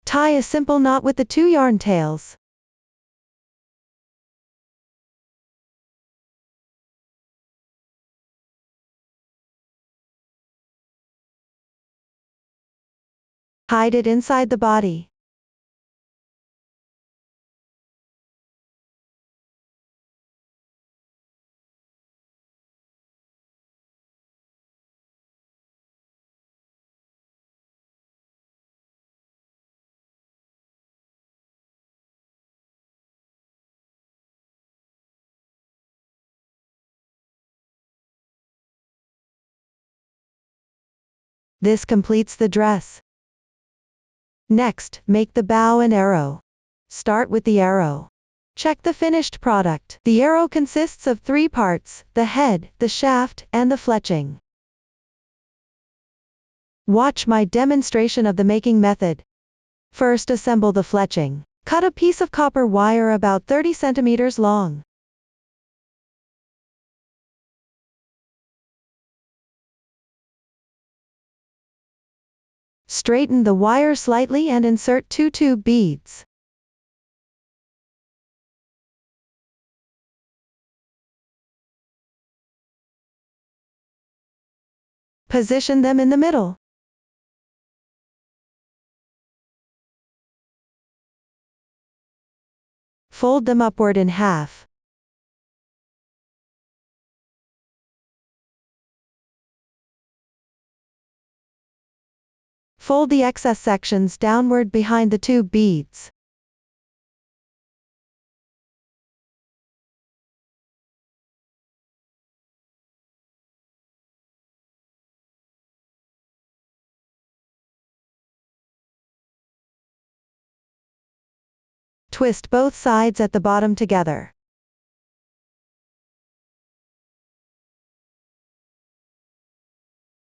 Speaker 1: Tie a simple knot with the 2 yarn tails. Hide it inside the body. This completes the dress. Next, make the bow and arrow. Start with the arrow. Check the finished product. The arrow consists of 3 parts: the head, the shaft, and the fletching. Watch my demonstration of the making method. First, assemble the fletching. Cut a piece of copper wire about 30 centimeters long. Straighten the wire slightly and insert 2 tube beads. Position them in the middle. Fold them upward in half. Fold the excess sections downward behind the tube beads. Twist both sides at the bottom together.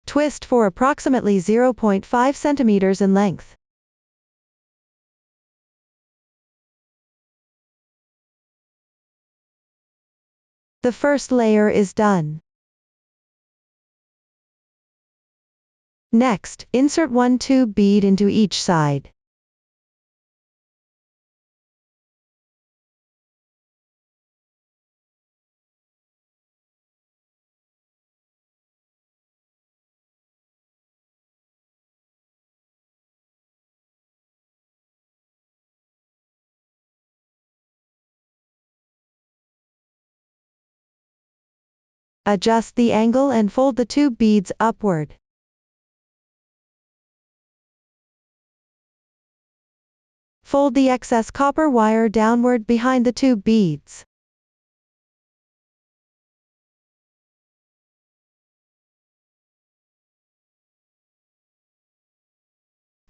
Speaker 1: Twist for approximately 0.5 centimeters in length. The first layer is done. Next, insert 1 tube bead into each side. Adjust the angle and fold the tube beads upward. Fold the excess copper wire downward behind the tube beads.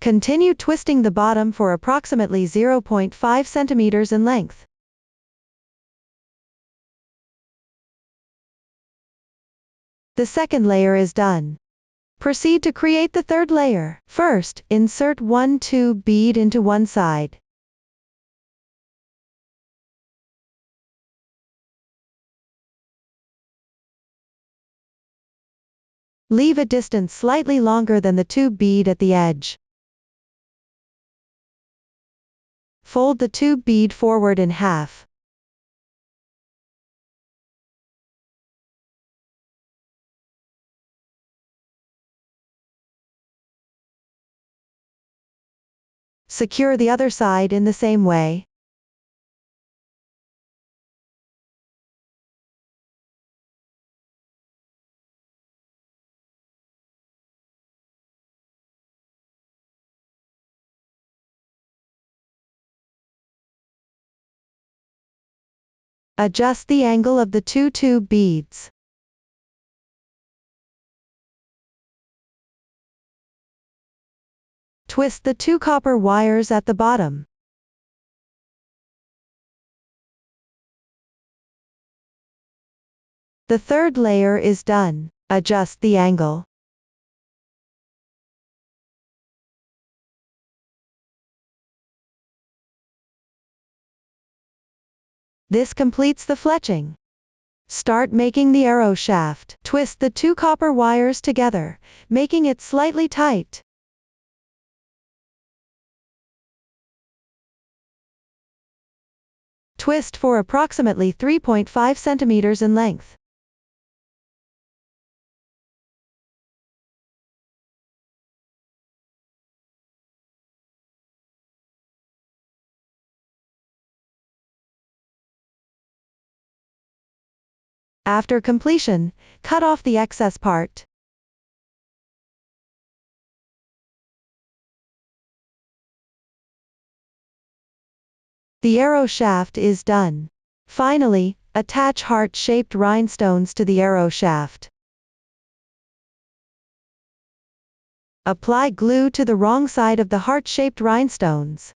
Speaker 1: Continue twisting the bottom for approximately 0.5 centimeters in length. The second layer is done. Proceed to create the third layer. First, insert 1 tube bead into one side. Leave a distance slightly longer than the tube bead at the edge. Fold the tube bead forward in half. Secure the other side in the same way. Adjust the angle of the 2 tube beads. Twist the 2 copper wires at the bottom. The third layer is done. Adjust the angle. This completes the fletching. Start making the arrow shaft. Twist the 2 copper wires together, making it slightly tight. Twist for approximately 3.5 centimeters in length. After completion, cut off the excess part. The arrow shaft is done. Finally, attach heart-shaped rhinestones to the arrow shaft. Apply glue to the wrong side of the heart-shaped rhinestones.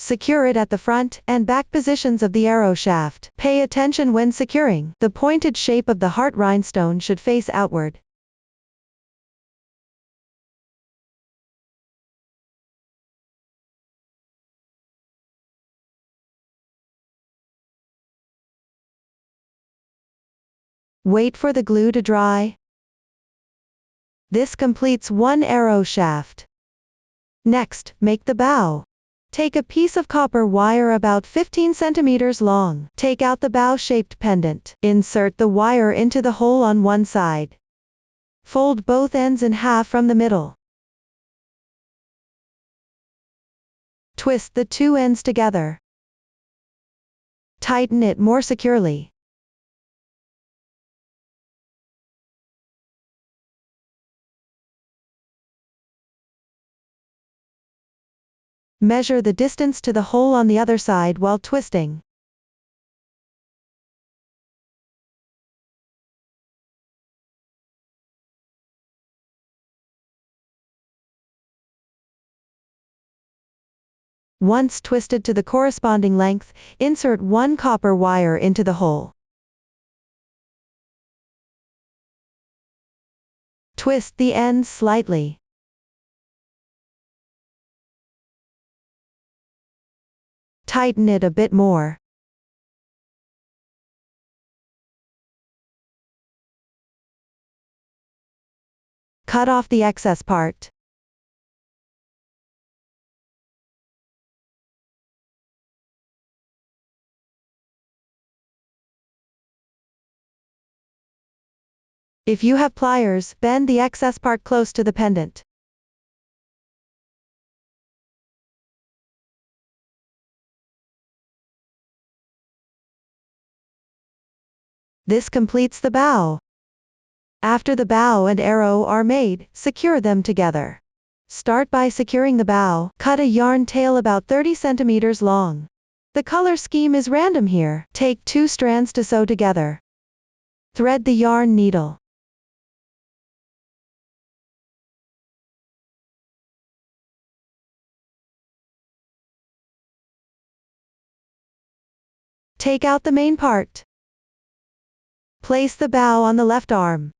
Speaker 1: Secure it at the front and back positions of the arrow shaft. Pay attention when securing. The pointed shape of the heart rhinestone should face outward. Wait for the glue to dry. This completes one arrow shaft. Next, make the bow. Take a piece of copper wire about 15 centimeters long. Take out the bow-shaped pendant. Insert the wire into the hole on one side. Fold both ends in half from the middle. Twist the 2 ends together. Tighten it more securely. Measure the distance to the hole on the other side while twisting. Once twisted to the corresponding length, insert 1 copper wire into the hole. Twist the ends slightly. Tighten it a bit more. Cut off the excess part. If you have pliers, bend the excess part close to the pendant. This completes the bow. After the bow and arrow are made, secure them together. Start by securing the bow. Cut a yarn tail about 30 centimeters long. The color scheme is random here. Take 2 strands to sew together. Thread the yarn needle. Take out the main part. Place the bow on the left arm.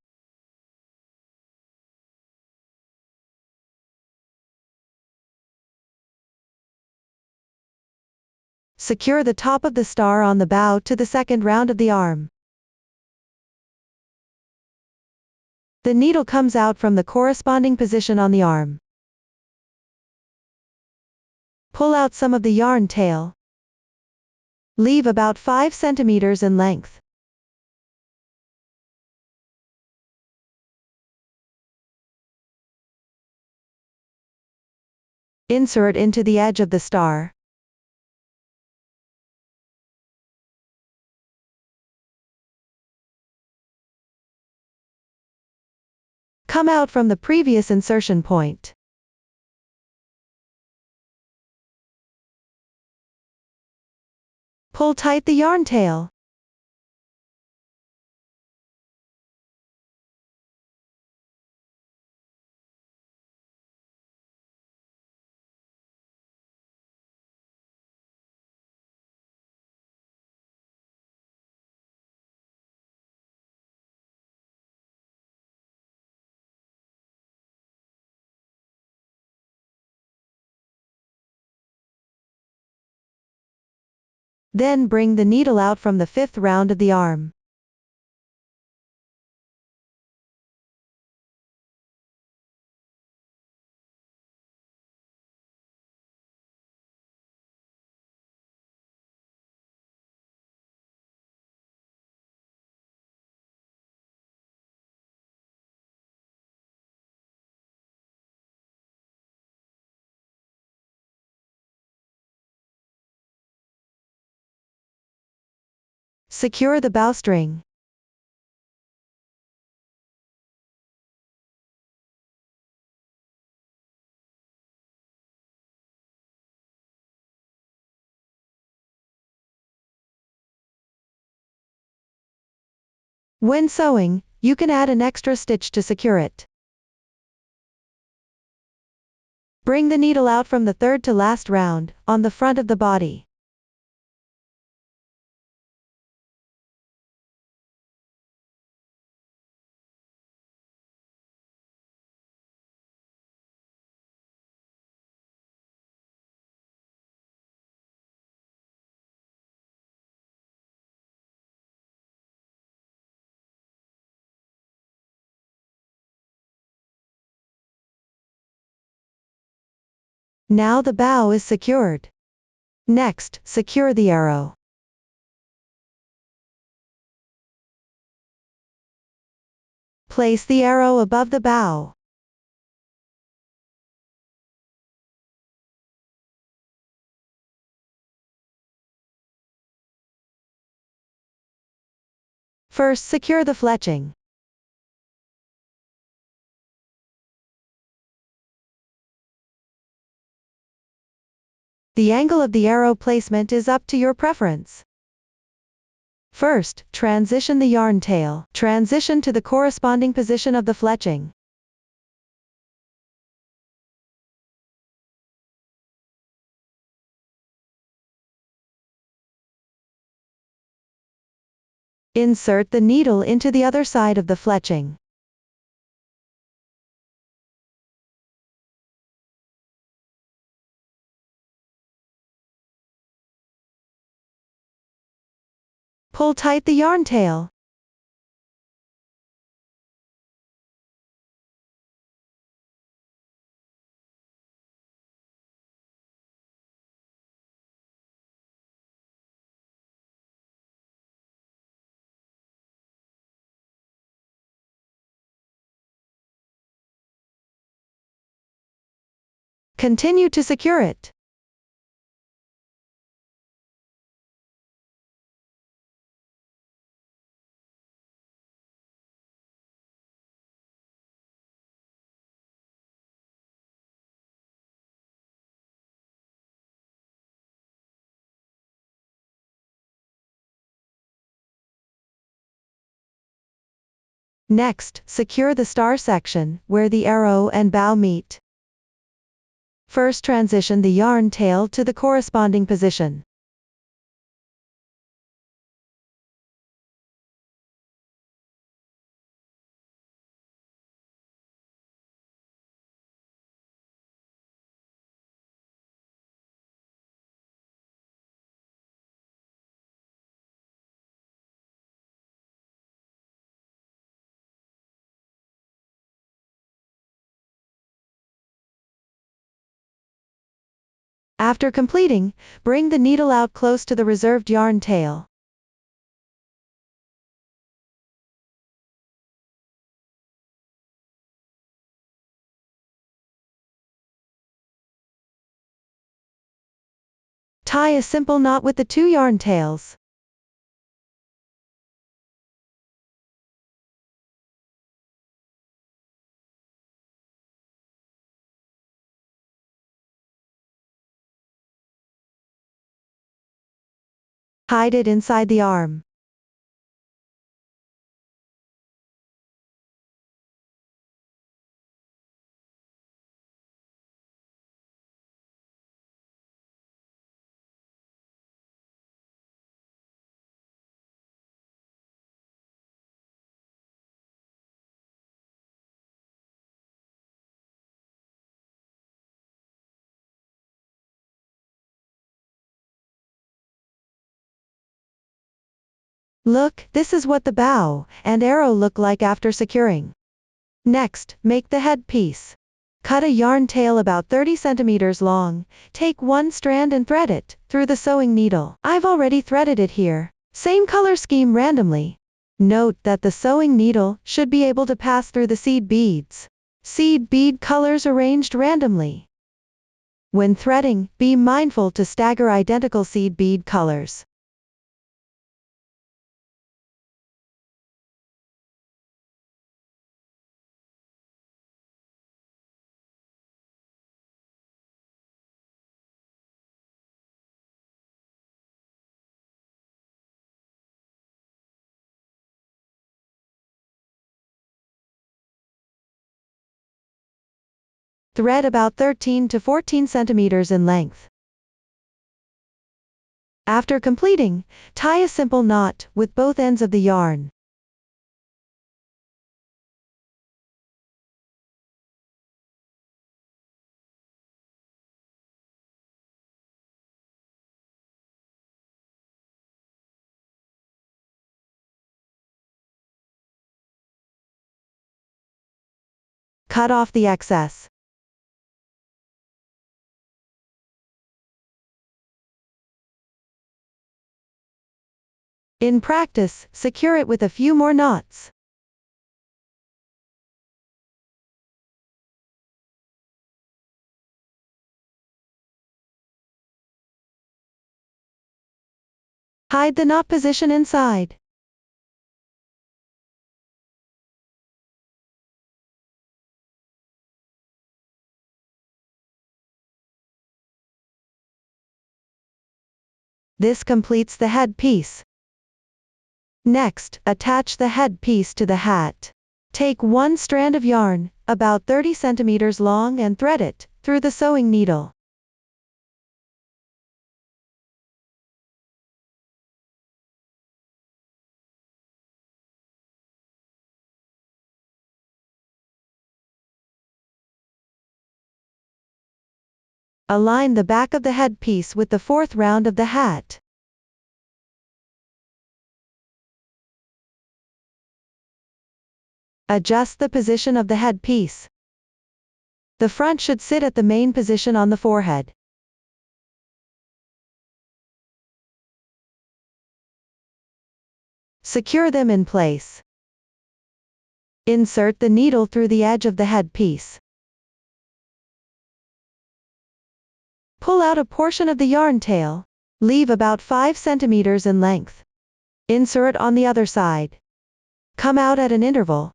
Speaker 1: Secure the top of the star on the bow to the second round of the arm. The needle comes out from the corresponding position on the arm. Pull out some of the yarn tail. Leave about 5 centimeters in length. Insert into the edge of the star. Come out from the previous insertion point. Pull tight the yarn tail. Then bring the needle out from the 5th round of the arm. Secure the bowstring. When sewing, you can add an extra stitch to secure it. Bring the needle out from the 3rd to last round, on the front of the body. Now the bow is secured. Next, secure the arrow. Place the arrow above the bow. First, secure the fletching. The angle of the arrow placement is up to your preference. First, transition the yarn tail. Transition to the corresponding position of the fletching. Insert the needle into the other side of the fletching. Pull tight the yarn tail. Continue to secure it. Next, secure the star section, where the arrow and bow meet. First, transition the yarn tail to the corresponding position. After completing, bring the needle out close to the reserved yarn tail. Tie a simple knot with the 2 yarn tails. Hide it inside the arm. Look, this is what the bow and arrow look like after securing. Next, make the headpiece. Cut a yarn tail about 30 centimeters long, take one strand and thread it through the sewing needle. I've already threaded it here. Same color scheme randomly. Note that the sewing needle should be able to pass through the seed beads. Seed bead colors arranged randomly. When threading, be mindful to stagger identical seed bead colors. Thread about 13 to 14 centimeters in length. After completing, tie a simple knot with both ends of the yarn. Cut off the excess. In practice, secure it with a few more knots. Hide the knot position inside. This completes the headpiece. Next, attach the headpiece to the hat. Take one strand of yarn, about 30 centimeters long, and thread it through the sewing needle. Align the back of the headpiece with the fourth round of the hat. Adjust the position of the headpiece. The front should sit at the main position on the forehead. Secure them in place. Insert the needle through the edge of the headpiece. Pull out a portion of the yarn tail. Leave about 5 centimeters in length. Insert on the other side. Come out at an interval.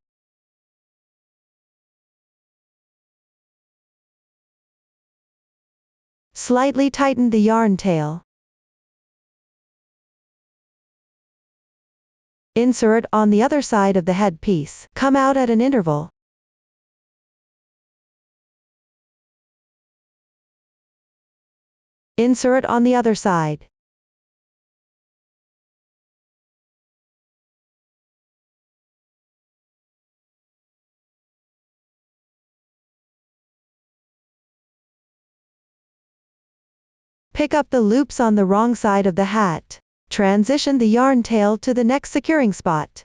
Speaker 1: Slightly tighten the yarn tail. Insert on the other side of the headpiece. Come out at an interval. Insert on the other side. Pick up the loops on the wrong side of the hat. Transition the yarn tail to the next securing spot.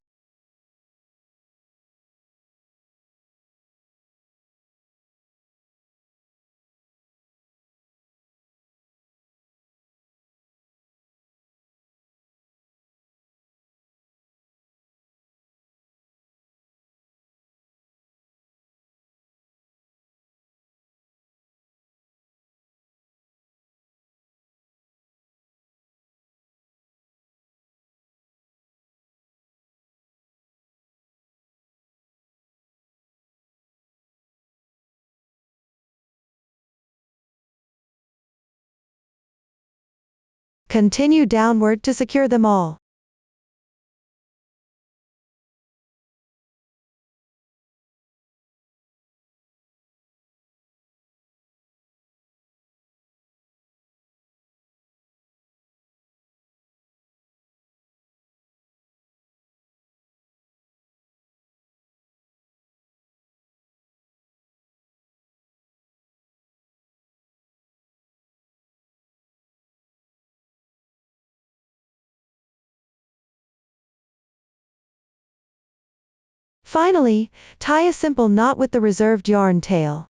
Speaker 1: Continue downward to secure them all. Finally, tie a simple knot with the reserved yarn tail.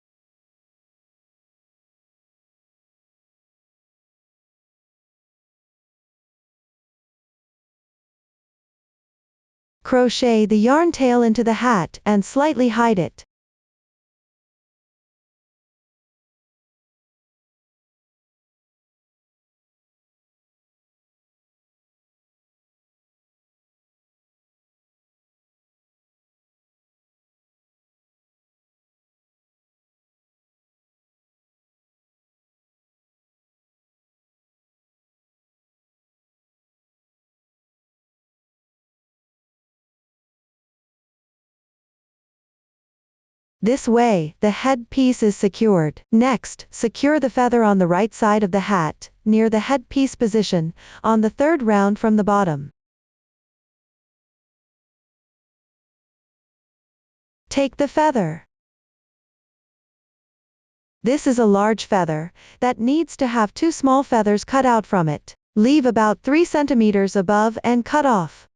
Speaker 1: Crochet the yarn tail into the hat and slightly hide it. This way, the head piece is secured. Next, secure the feather on the right side of the hat, near the headpiece position, on the third round from the bottom. Take the feather. This is a large feather, that needs to have 2 small feathers cut out from it. Leave about 3 centimeters above and cut off.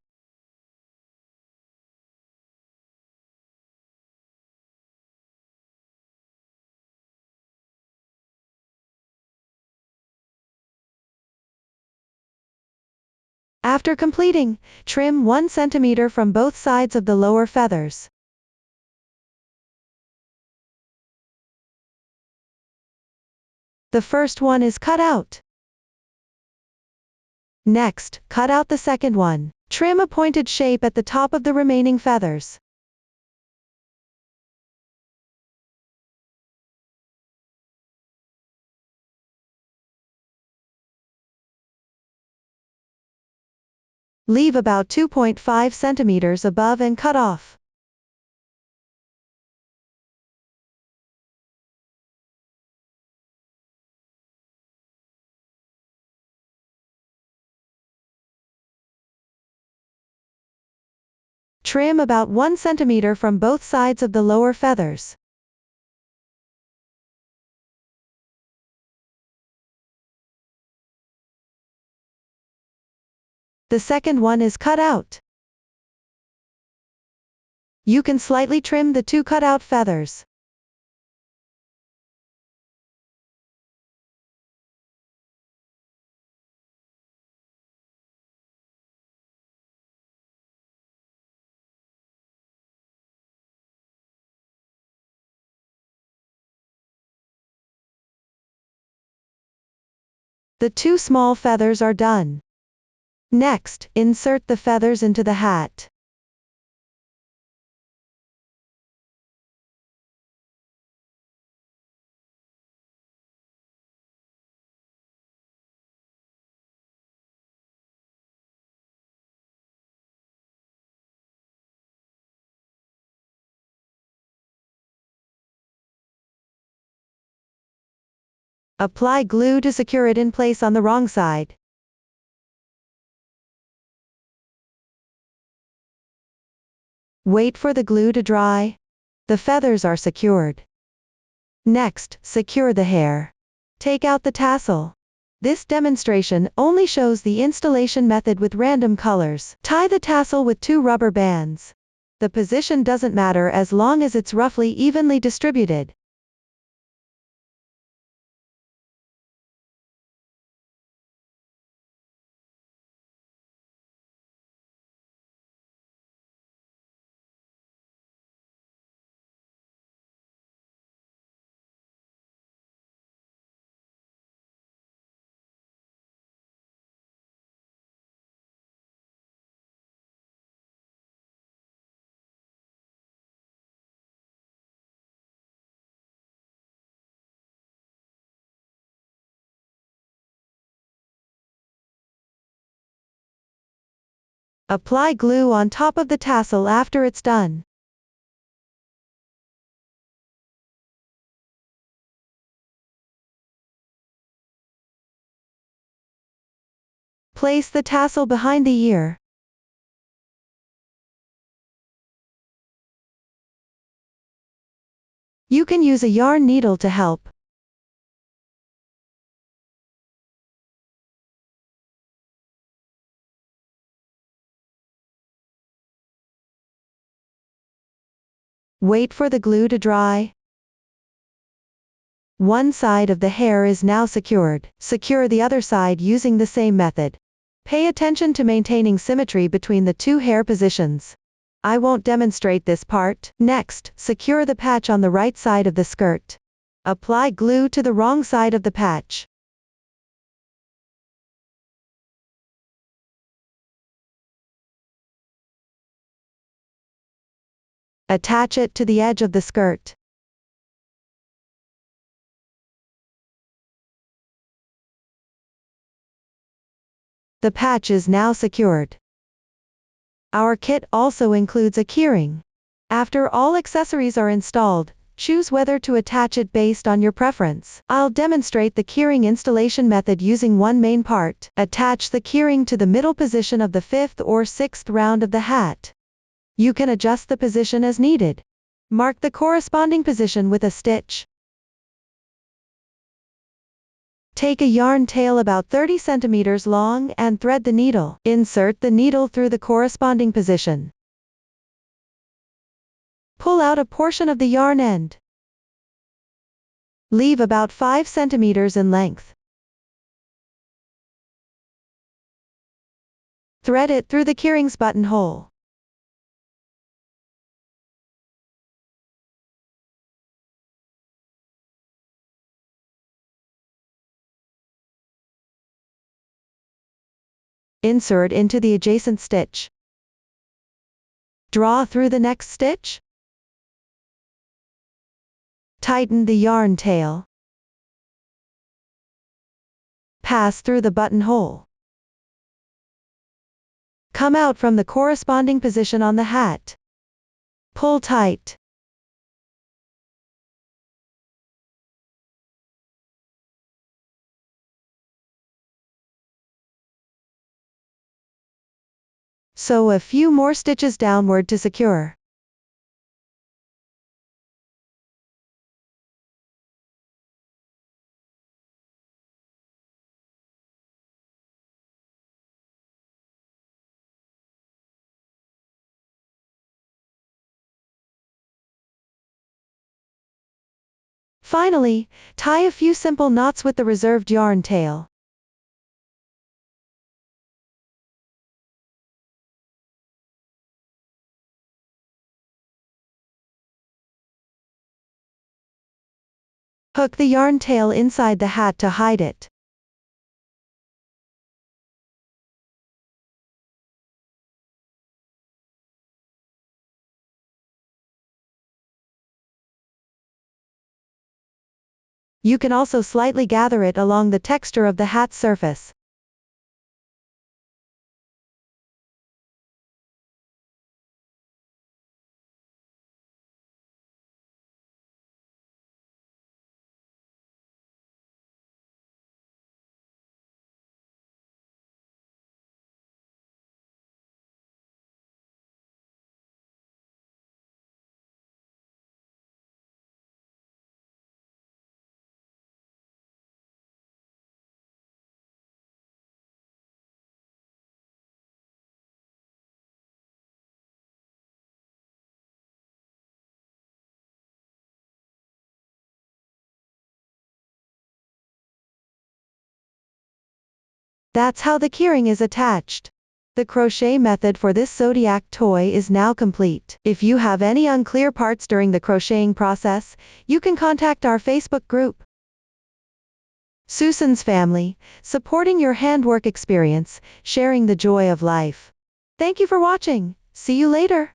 Speaker 1: After completing, trim 1 centimeter from both sides of the lower feathers. The first one is cut out. Next, cut out the second one. Trim a pointed shape at the top of the remaining feathers. Leave about 2.5 centimeters above and cut off. Trim about 1 centimeter from both sides of the lower feathers. The second one is cut out. You can slightly trim the 2 cut out feathers. The 2 small feathers are done. Next, insert the feathers into the hat. Apply glue to secure it in place on the wrong side. Wait for the glue to dry. The feathers are secured. Next, secure the hair. Take out the tassel. This demonstration only shows the installation method with random colors. Tie the tassel with 2 rubber bands. The position doesn't matter as long as it's roughly evenly distributed. Apply glue on top of the tassel after it's done. Place the tassel behind the ear. You can use a yarn needle to help. Wait for the glue to dry. One side of the hair is now secured. Secure the other side using the same method. Pay attention to maintaining symmetry between the two hair positions. I won't demonstrate this part. Next, secure the patch on the right side of the skirt. Apply glue to the wrong side of the patch. Attach it to the edge of the skirt. The patch is now secured. Our kit also includes a keyring. After all accessories are installed, choose whether to attach it based on your preference. I'll demonstrate the keyring installation method using one main part. Attach the keyring to the middle position of the 5th or 6th round of the hat. You can adjust the position as needed. Mark the corresponding position with a stitch. Take a yarn tail about 30 centimeters long and thread the needle. Insert the needle through the corresponding position. Pull out a portion of the yarn end. Leave about 5 centimeters in length. Thread it through the keyring's buttonhole. Insert into the adjacent stitch. Draw through the next stitch. Tighten the yarn tail. Pass through the buttonhole. Come out from the corresponding position on the hat. Pull tight. Sew a few more stitches downward to secure. Finally, tie a few simple knots with the reserved yarn tail. Hook the yarn tail inside the hat to hide it. You can also slightly gather it along the texture of the hat surface. That's how the keyring is attached. The crochet method for this Zodiac toy is now complete. If you have any unclear parts during the crocheting process, you can contact our Facebook group. Susan's Family, supporting your handwork experience, sharing the joy of life. Thank you for watching. See you later.